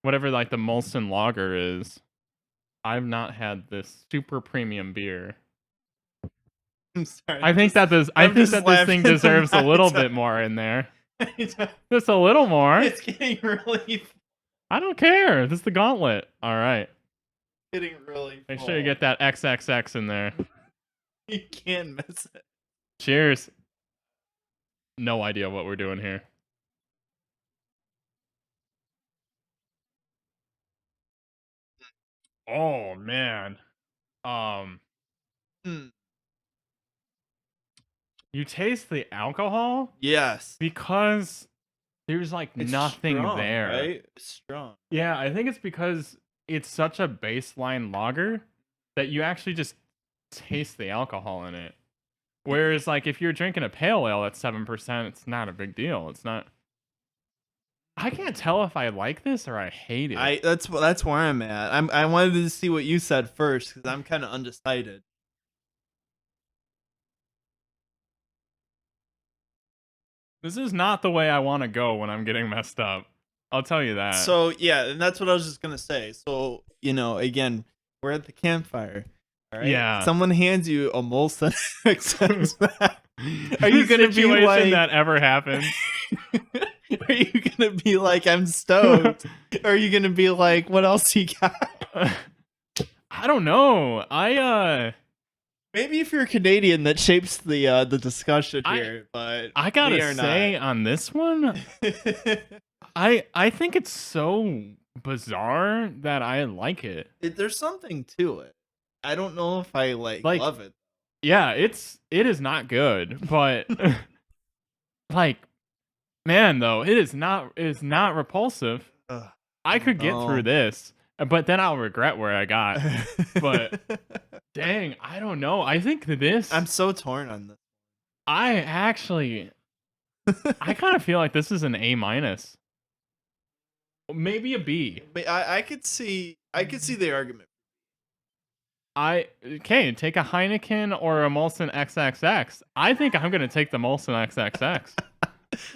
whatever like the Molson Lager is. I've not had this super premium beer. I'm sorry. I think that this thing deserves a little bit more in there. Just a little more. It's getting really. I don't care. This is the gauntlet. All right. Getting really. Make sure you get that XXX in there. You can't miss it. Cheers. No idea what we're doing here. Oh man. You taste the alcohol? Yes. Because there's like it's nothing strong, there. Right? It's strong. Yeah, I think it's because it's such a baseline lager that you actually just taste the alcohol in it. Whereas, like, if you're drinking a pale ale at 7%, it's not a big deal. It's not. I can't tell if I like this or I hate it. That's where I'm at. I wanted to see what you said first because I'm kind of undecided. This is not the way I want to go when I'm getting messed up. I'll tell you that. So yeah, and that's what I was just gonna say. So again, we're at the campfire. Right? Yeah. Someone hands you a Molson. Are you gonna be like that ever happens? Are you gonna be like, I'm stoked? Or are you gonna be like, what else you got? I don't know. Maybe if you're Canadian, that shapes the discussion here. But I gotta say on this one, I think it's so bizarre that I like it. There's something to it. I don't know if I love it. Yeah, it is not good, but like, man, though, it is not repulsive. I could get through this, but then I'll regret where I got. But dang, I don't know. I think this. I'm so torn on this. I kind of feel like this is an A minus, maybe a B. I could see the argument. Take a Heineken or a Molson XXX. I think I'm gonna take the Molson XXX.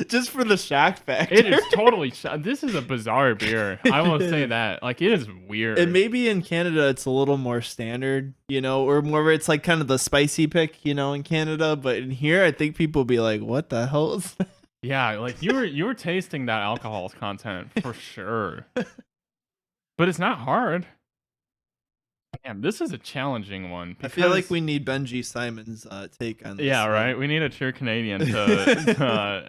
Just for the shock factor. It is totally this is a bizarre beer. I will say that. Like, it is weird. And maybe in Canada it's a little more standard, or more it's like kind of the spicy pick, in Canada. But in here, I think people will be like, what the hell is that? Yeah, like you were tasting that alcohol's content for sure. But it's not hard. Damn, this is a challenging one. I feel like because- we need Benji Simon's take on this. Yeah, one. right. We need a true Canadian to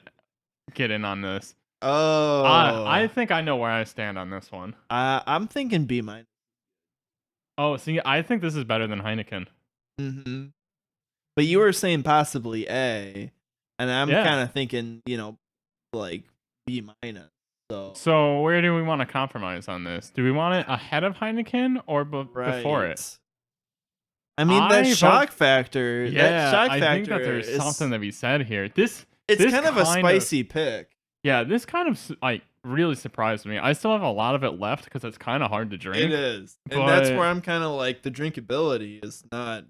get in on this. Oh, I think I know where I stand on this one. I'm thinking B minus. Oh, see, I think this is better than Heineken. Mm-hmm. But you were saying possibly A, and I'm Yeah. kind of thinking, like B minus. So where do we want to compromise on this? Do we want it ahead of Heineken or before it? I mean, that shock factor. Yeah, that shock I factor think that there's is, something to be said here. It's kind of a spicy pick. Yeah, this kind of like really surprised me. I still have a lot of it left because it's kind of hard to drink. It is, and that's where I'm kind of like the drinkability is not.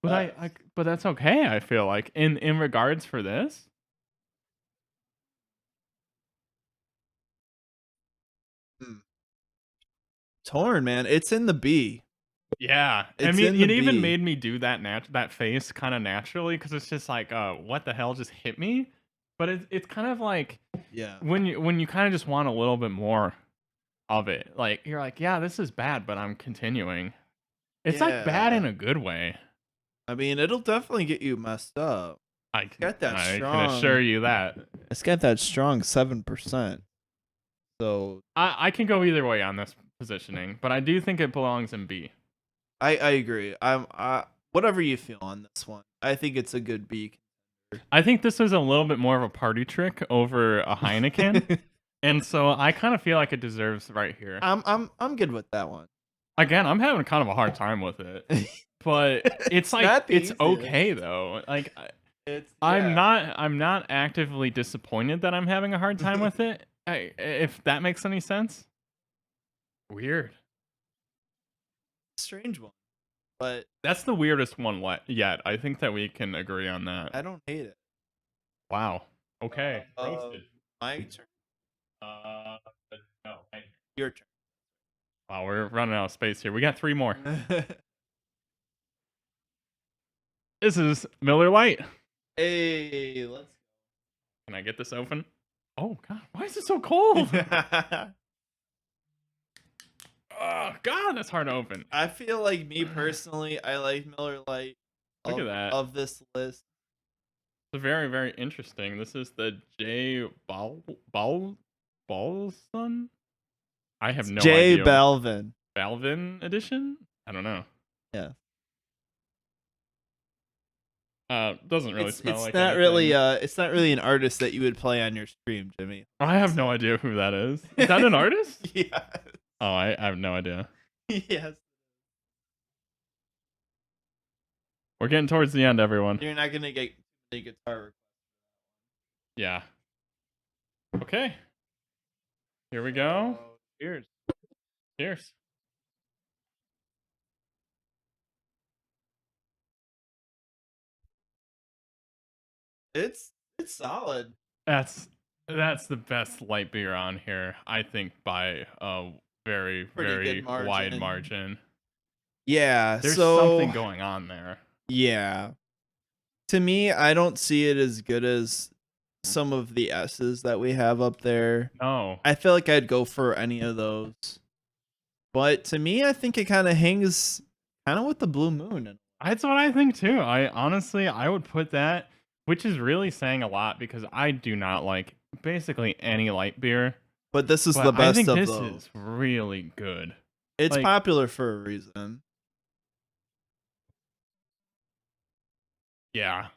But but that's okay. I feel like in regards for this. Torn, man. It's in the B. Yeah, I mean, it even made me do that face kind of naturally because it's just like, what the hell just hit me? But it's kind of like, yeah, when you kind of just want a little bit more of it, like you're like, yeah, this is bad, but I'm continuing. It's like bad in a good way. I mean, it'll definitely get you messed up. I can assure you that. It's got that strong 7%. So I can go either way on this positioning, but I do think it belongs in B. I agree. Whatever you feel on this one. I think it's a good B. I think this was a little bit more of a party trick over a Heineken, and so I kind of feel like it deserves right here. I'm good with that one. Again, I'm having kind of a hard time with it, but it's like it's okay though. Like I'm not actively disappointed that I'm having a hard time with it. If that makes any sense. Weird. Strange one, but that's the weirdest one yet. I think that we can agree on that. I don't hate it. Wow. Okay. My turn. No. Your turn. Wow, we're running out of space here. We got 3 more. This is Miller Lite. Hey, let's go. Can I get this open? Oh God, why is it so cold? Oh God, that's hard to open. I feel like me personally, I like Miller Lite. Look at that. Of this list. It's very, very interesting. This is the J Balvin. I have no idea. J Balvin. Balvin edition? I don't know. Yeah. Doesn't really smell like. It's not really. It's not really an artist that you would play on your stream, Jimmy. I have no idea who that is. Is that an artist? Yeah. Oh, I have no idea. Yes. We're getting towards the end, everyone. You're not gonna get a guitar. Yeah. Okay. Here we go. Cheers. Cheers. It's solid. That's the best light beer on here, I think, by a very, very wide margin. Yeah, there's something going on there. Yeah. To me, I don't see it as good as some of the S's that we have up there. No. I feel like I'd go for any of those. But to me, I think it kind of hangs kind of with the Blue Moon. That's what I think too. I would put that, which is really saying a lot because I do not like basically any light beer. But this is the best of those. This is really good. It's popular for a reason. Yeah.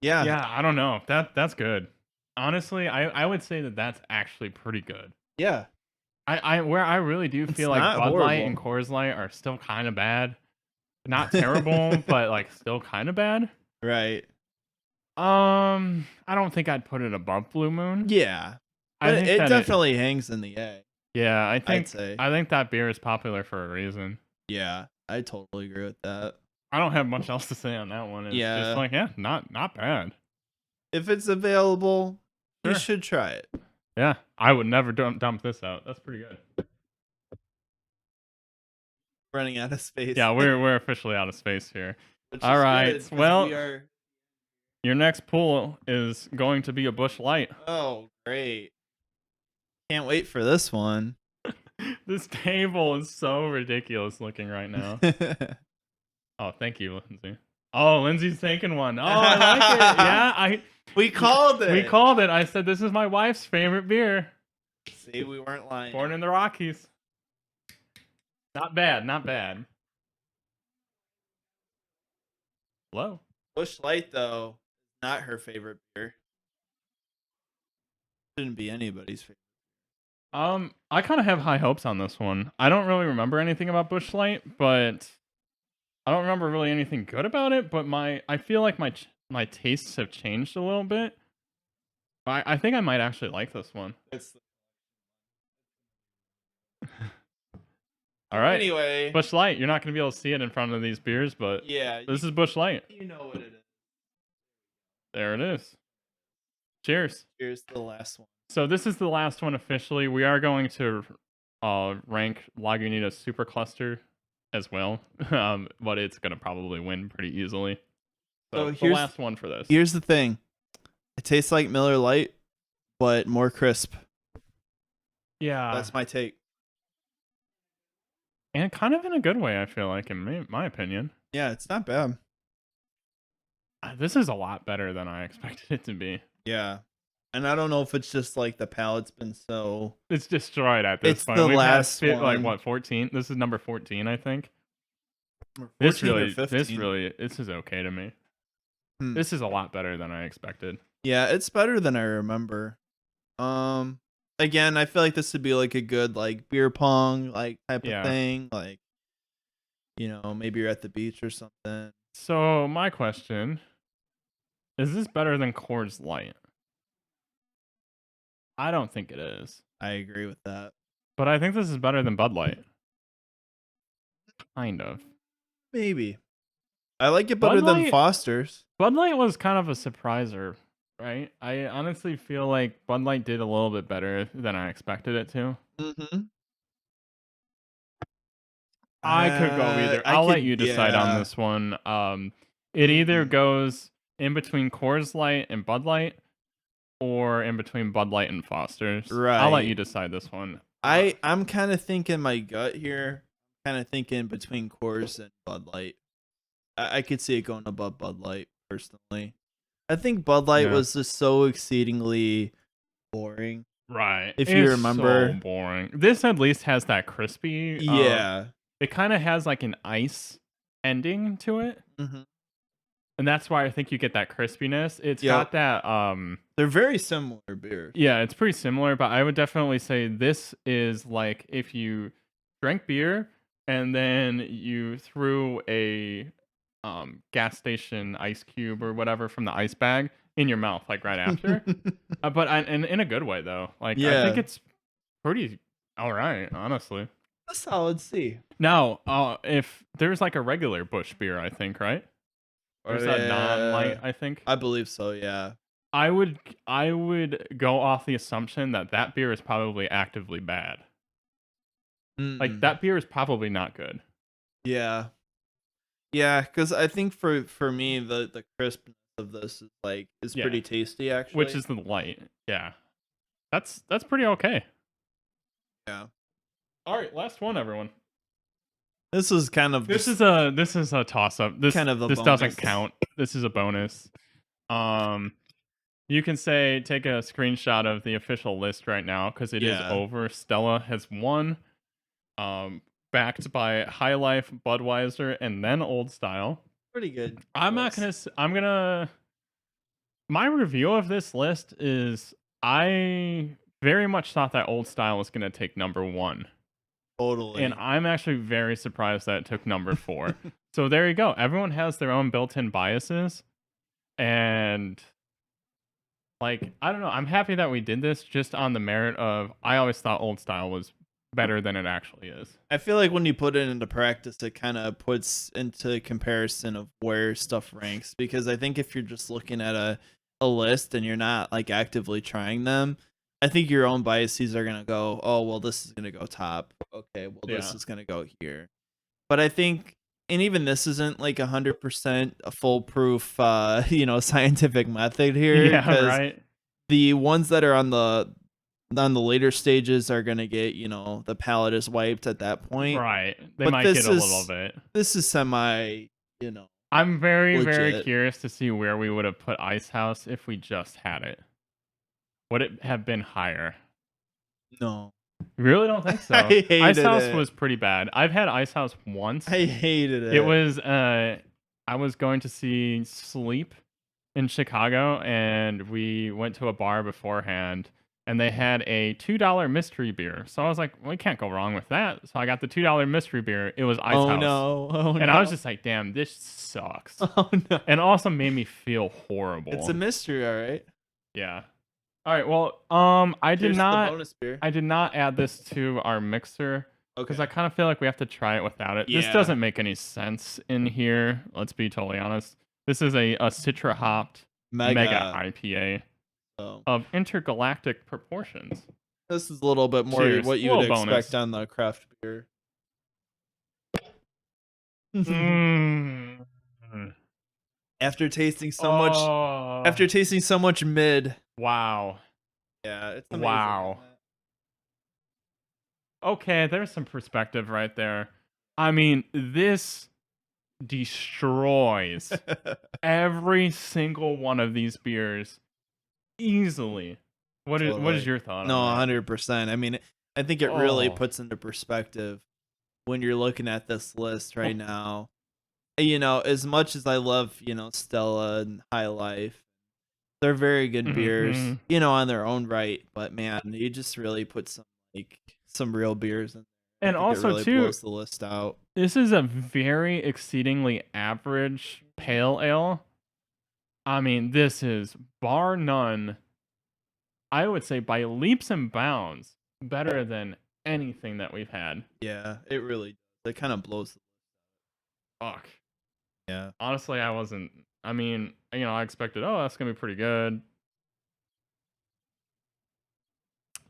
Yeah. Yeah, I don't know. That's good. Honestly, I would say that that's actually pretty good. Yeah. Where I really do feel like Bud Light and Coors Light are still kind of bad. Not terrible, but like still kind of bad. Right. I don't think I'd put it above Blue Moon. Yeah. But it definitely hangs in the A. Yeah, I think that beer is popular for a reason. Yeah, I totally agree with that. I don't have much else to say on that one. It's just like, not bad. If it's available, you should try it. Yeah, I would never dump this out. That's pretty good. Running out of space. Yeah, we're officially out of space here. All right. Well, Your next pull is going to be a Busch Light. Oh, great. Can't wait for this one. This table is so ridiculous looking right now. Oh, thank you, Lindsay. Oh, Lindsay's taking one. Oh, I like it. Yeah, we called it. We called it. I said this is my wife's favorite beer. See, we weren't lying. Born in the Rockies. Not bad, not bad. Hello. Busch Light, though, not her favorite beer. Shouldn't be anybody's favorite. I kind of have high hopes on this one. I don't really remember anything about Busch Light, but I don't remember really anything good about it. But I feel like my tastes have changed a little bit. I think I might actually like this one. All right. Anyway, Busch Light. You're not going to be able to see it in front of these beers, but yeah, this is Busch Light. You know what it is. There it is. Cheers. Here's the last one. So this is the last one officially. We are going to rank Lagunitas Super Cluster as well, but it's going to probably win pretty easily. So here's the last one for this. Here's the thing. It tastes like Miller Lite, but more crisp. Yeah. That's my take. And kind of in a good way, I feel like, in my opinion. Yeah, it's not bad. This is a lot better than I expected it to be. Yeah. And I don't know if it's just like the palate's been so... It's destroyed at this point. It's the last one. Like, what, 14? This is number 14, I think. This is okay to me. This is a lot better than I expected. Yeah, it's better than I remember. Again, I feel like this would be like a good like beer pong like type of thing. Like, you know, maybe you're at the beach or something. So my question is this better than Coors Light? I don't think it is. I agree with that. But I think this is better than Bud Light. Kind of. Maybe. I like it better than Foster's. Bud Light was kind of a surpriser, right? I honestly feel like Bud Light did a little bit better than I expected it to. Mm-hmm. I could go either. I'll let you decide on this one. It either goes in between Coors Light and Bud Light, or in between Bud Light and Foster's. Right. I'll let you decide this one. I'm kind of thinking my gut here. Kind of thinking between Coors and Bud Light. I could see it going above Bud Light personally. I think Bud Light was just so exceedingly boring. Right. If you remember, so boring. This at least has that crispy. Yeah. It kind of has like an ice ending to it. Mm-hmm. And that's why I think you get that crispiness. It's got that they're very similar beers. Yeah, it's pretty similar, but I would definitely say this is like if you drank beer and then you threw a gas station ice cube or whatever from the ice bag in your mouth like right after. But and in a good way though. Like I think it's pretty all right, honestly. A solid C. Now, if there's like a regular Busch beer, I think, right? There's a non-light, I think. I believe so, yeah. I would go off the assumption that beer is probably actively bad. Like that beer is probably not good. Yeah. Yeah, because I think for me the crispness of this is pretty tasty actually. Which is the light. Yeah. That's pretty okay. Yeah. All right, last one, everyone. This is kind of this is a toss up. This doesn't count. This is a bonus. You can take a screenshot of the official list right now because it is over. Stella has won. Backed by High Life, Budweiser, and then Old Style. Pretty good. My review of this list is I very much thought that Old Style was gonna take number 1. Totally. And I'm actually very surprised that it took number 4. So there you go. Everyone has their own built-in biases. And like, I don't know. I'm happy that we did this just on the merit of I always thought Old Style was better than it actually is. I feel like when you put it into practice, it kind of puts into comparison of where stuff ranks. Because I think if you're just looking at a list and you're not like actively trying them, I think your own biases are going to go, oh, well, this is going to go top. Okay, well, this is going to go here. But I think and even this isn't like 100% a foolproof, scientific method here. Yeah, Because right. the ones that are on the later stages are gonna get, the palate is wiped at that point. Right. They But might get a little bit. this is semi, I'm very, very legit. curious to see where we would have put Ice House if we just had it. Would it have been higher? No. You really don't think so? I hated Ice House it. was pretty bad. I've had Ice House once. I hated it. It was I was going to see Sleep in Chicago, and we went to a bar beforehand, and they had a $2 mystery beer. So I was like, we can't go wrong with that. So I got the $2 mystery beer. It was Ice Oh House. no. Oh no. And I was just like, damn, this sucks. Oh no. And it also made me feel horrible. It's a mystery, all right. Yeah. All right. Well, I did Here's the not. bonus beer. I did not add this to our mixer because Okay. I kind of feel like we have to try it without it. This Yeah. doesn't make any sense in here. Let's be totally honest. This is a Citra hopped mega IPA So of intergalactic proportions. this is a little bit more Cheers. what you would Little bonus. expect on the craft beer. Mm. After tasting so much, Oh. after tasting so much mid. Wow. Yeah, it's amazing. Wow. Okay, there's some perspective right there. I mean, this destroys every single one of these beers easily. What is Totally. your thought No, on that? 100%. I mean, I think it really Oh. puts into perspective when you're looking at this list right Oh. now. As much as I love, Stella and High Life, they're very good beers, Mhm. on their own right. But man, you just really put some real beers in. And I think also it really too, blows the list out. this is a very exceedingly average pale ale. I mean, this is bar none, I would say by leaps and bounds, better than anything that we've had. Yeah, it really does. It kind of blows. Fuck. Yeah. Honestly, I wasn't. I mean, I expected, oh, that's gonna be pretty good.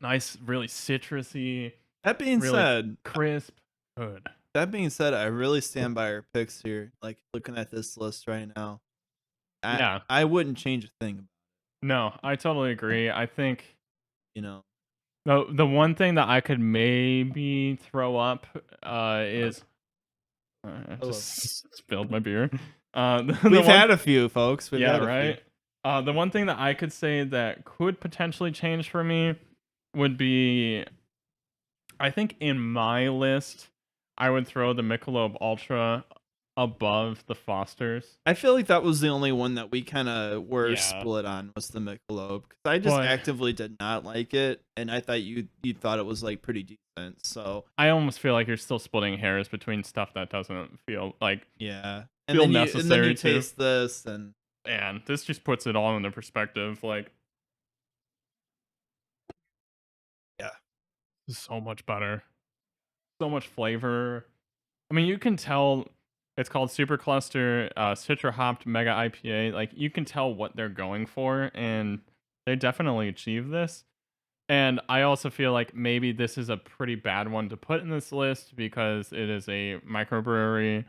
Nice, really citrusy, That being really said, crisp, good. I really stand by our picks here. Like looking at this list right now, Yeah. I wouldn't change a thing. No, I totally agree. I think You know, the one thing that I could maybe throw up is I just spilled my beer. we've had a few, folks. We've Yeah, had a few. right. The one thing that I could say that could potentially change for me would be, I think in my list, I would throw the Michelob Ultra above the Fosters. I feel like that was the only one that we kind of were Yeah. split on was the Michelob because I just But- actively did not like it, and I thought you thought it was like pretty decent. So I almost feel like you're still splitting hairs between stuff that doesn't feel like, yeah, Feel and then necessary you to. taste this, and and this just puts it all into perspective. Like, yeah, this is so much better, so much flavor. I mean, you can tell it's called Super Cluster Citra Hopped Mega IPA. Like, you can tell what they're going for, and they definitely achieve this. And I also feel like maybe this is a pretty bad one to put in this list because it is a microbrewery.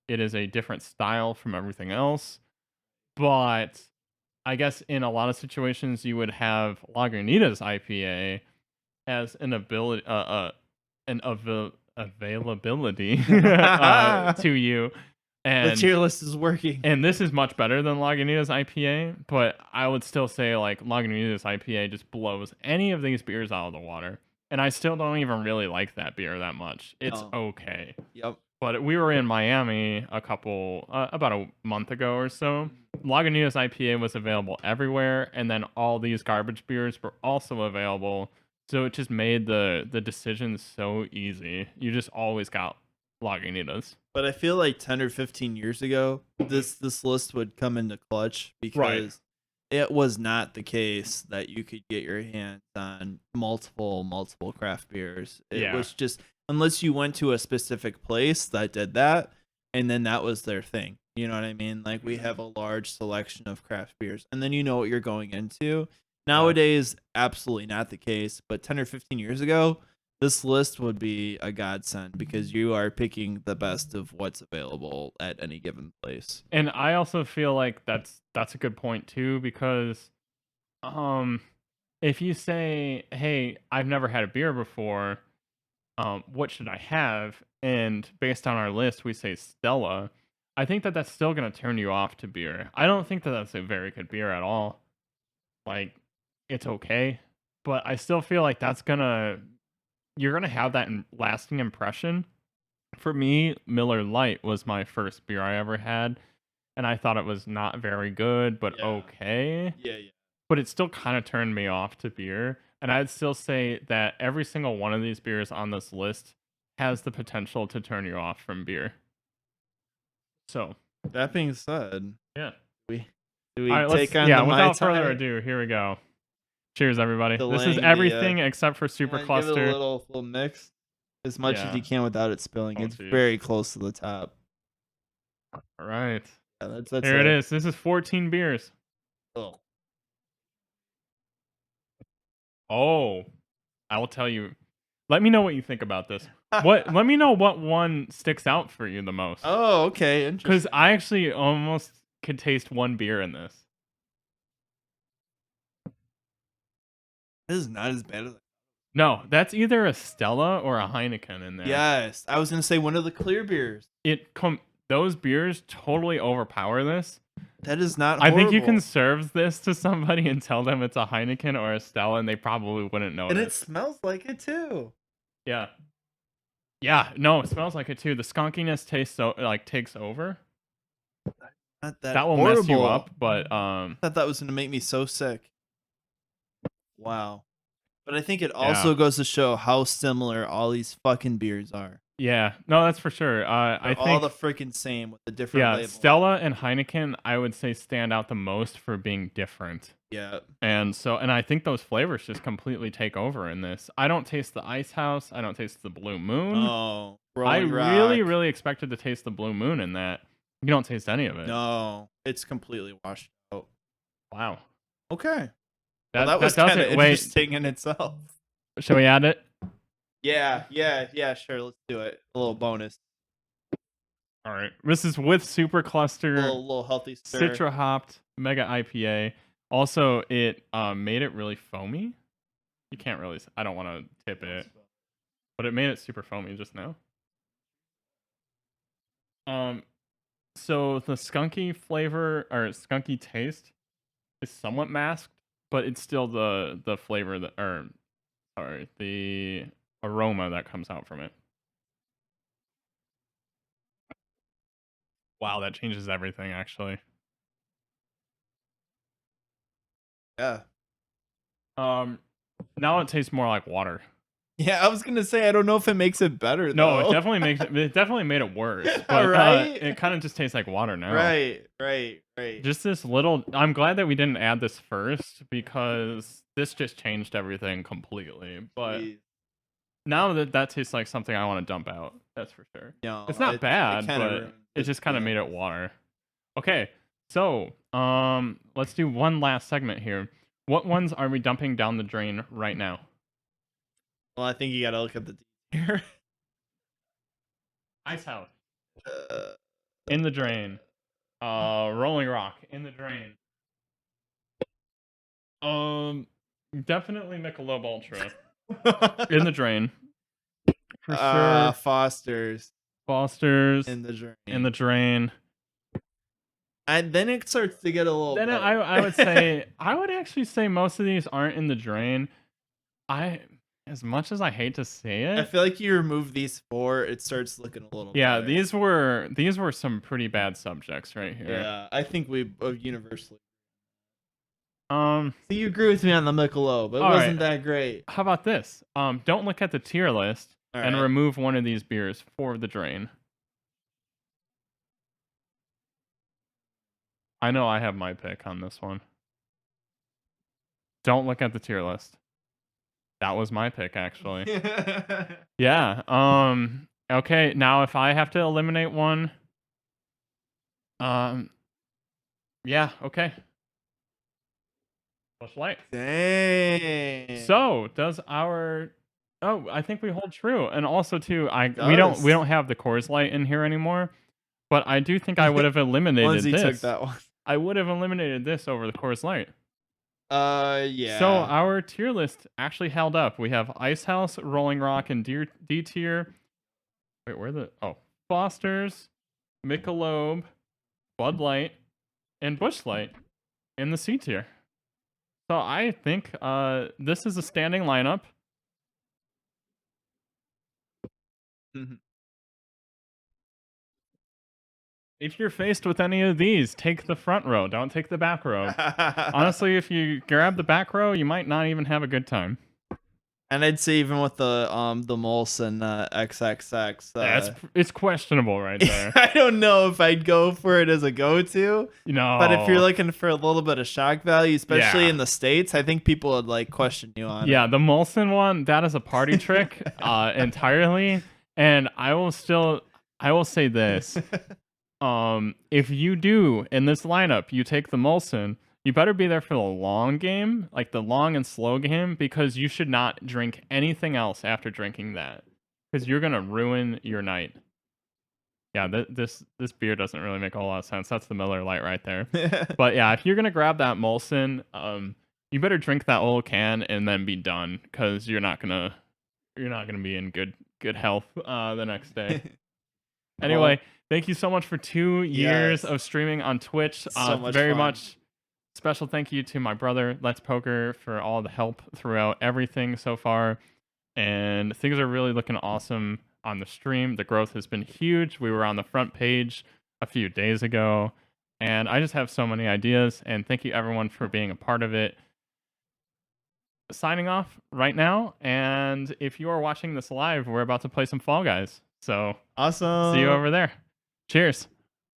It is a different style from everything else. But I guess in a lot of situations, you would have Lagunitas IPA as an ability, availability to you. the And tier list is working. and this is much better than Lagunitas IPA, but I would still say like Lagunitas IPA just blows any of these beers out of the water. And I still don't even really like that beer that much. It's No. okay. Yep. But we were in Miami about a month ago or so. Lagunitas IPA was available everywhere, and then all these garbage beers were also available. So it just made the decision so easy. You just always got Lagunitas. But I feel like 10 or 15 years ago, this list would come into clutch because it was not the case that you could get your hands on multiple craft beers. It was just unless you went to a specific place that did that, and then that was their thing. You know what I mean? Like we have a large selection of craft beers, and then you know what you're going into. Nowadays, absolutely not the case. But 10 or 15 years ago, this list would be a godsend because you are picking the best of what's available at any given place. And I also feel like that's a good point too, because if you say, "Hey, I've never had a beer before, what should I have?" And based on our list, we say Stella. I think that that's still gonna turn you off to beer. I don't think that that's a very good beer at all. Like, it's okay, but I still feel like you're gonna have that lasting impression. For me, Miller Lite was my first beer I ever had, and I thought it was not very good, but Yeah. okay. Yeah, yeah. But it still kind of turned me off to beer. And I'd still say that every single one of these beers on this list has the potential to turn you off from beer. So, that being said, yeah. Do All we right, take on the Mai without Tai? further ado, here we go. Cheers, everybody. This is Delaying everything except for Super Give it Cluster. a little mix as much as Yeah. you can without it spilling. Oh, It's geez. very close to the top. All right. Yeah, that's Here it is. This is 14 beers. Oh. Oh, I will tell you. Let me know what you think about this. Let me know what one sticks out for you the most. Oh, okay. Because I actually almost could taste one beer in this. This is not as bad as. No, that's either a Stella or a Heineken in there. Yes, I was gonna say one of the clear beers. Those beers totally overpower this. That is not I horrible. think you can serve this to somebody and tell them it's a Heineken or a Stella, and they probably wouldn't know. And it smells like it too. Yeah. Yeah, no, it smells like it too. The skunkiness takes over. Not That will horrible. mess you up, but I thought that was gonna make me so sick. Wow. But I think it also goes to show how similar all these fucking beers are. Yeah, no, that's for sure. I think all the freaking same with the different labels. Stella and Heineken, I would say, stand out the most for being different. Yeah. And I think those flavors just completely take over in this. I don't taste the Ice House. I don't taste the Blue Moon. Oh, I really expected to taste the Blue Moon in that. You don't taste any of it. No, it's completely washed out. Wow. Okay. That was kind of interesting in itself. Shall we add it? Yeah, sure. Let's do it. A little bonus. All right. This is with Super Cluster. A little healthy stir. Citra hopped Mega IPA. Also, it made it really foamy. You can't really. I don't want to tip it, but it made it super foamy just now. So the skunky flavor or skunky taste is somewhat masked, but it's still the flavor the aroma that comes out from it. Wow, that changes everything actually. Yeah. Now it tastes more like water. Yeah, I was gonna say I don't know if it makes it better. No, though. it definitely made it worse. But right? It kind of just tastes like water now. Right. Just this little. I'm glad that we didn't add this first because this just changed everything completely. But now that tastes like something I want to dump out. That's for sure. No, it's not bad, but it just kind of made it water. Okay, so let's do one last segment here. What ones are we dumping down the drain right now? Well, I think you gotta look at the here. Ice House in the drain. Rolling Rock in the drain. Definitely Michelob Ultra in the drain. For sure. Foster's in the drain. And then it starts to get a little. Then I would say I would actually say most of these aren't in the drain. As much as I hate to say it, I feel like you remove these four, it starts looking a little. Yeah, better. these were some pretty bad subjects right here. Yeah, I think we universally. So you agree with me on the Michelob? It wasn't that great. How about this? Don't look at the tier list and remove one of these beers for the drain. I know I have my pick on this one. Don't look at the tier list. That was my pick, actually. Yeah. Okay, now if I have to eliminate one. Yeah, okay. Busch Light. Dang. So, does our Oh, I think we hold true, and also too, we Does. don't have the Coors Light in here anymore, but I do think I would have eliminated Lindsay took this. that one. I would have eliminated this over the Coors Light. Yeah. So our tier list actually held up. We have Ice House, Rolling Rock, and D tier. Wait, where the Foster's, Michelob, Bud Light, and Busch Light in the C tier. So I think this is a standing lineup. If you're faced with any of these, take the front row. Don't take the back row. Honestly, if you grab the back row, you might not even have a good time. And I'd say even with the Molson XXX, it's questionable right there. I don't know if I'd go for it as a go-to. No. But if you're looking for a little bit of shock value, especially in the States, I think people would like question you on it. Yeah, the Molson one, that is a party trick entirely. And I will say this. If you do in this lineup, you take the Molson, you better be there for the long game, like the long and slow game, because you should not drink anything else after drinking that, because you're gonna ruin your night. Yeah, this beer doesn't really make a whole lot of sense. That's the Miller Lite right there. But yeah, if you're gonna grab that Molson, you better drink that whole can and then be done, because you're not gonna be in good health the next day. Anyway, thank you so much for 2 years of streaming on Twitch. So much very fun. much special thank you to my brother, Let's Poker, for all the help throughout everything so far. And things are really looking awesome on the stream. The growth has been huge. We were on the front page a few days ago. And I just have so many ideas. And thank you everyone for being a part of it. Signing off right now. And if you are watching this live, we're about to play some Fall Guys. So awesome. See you over there. Cheers.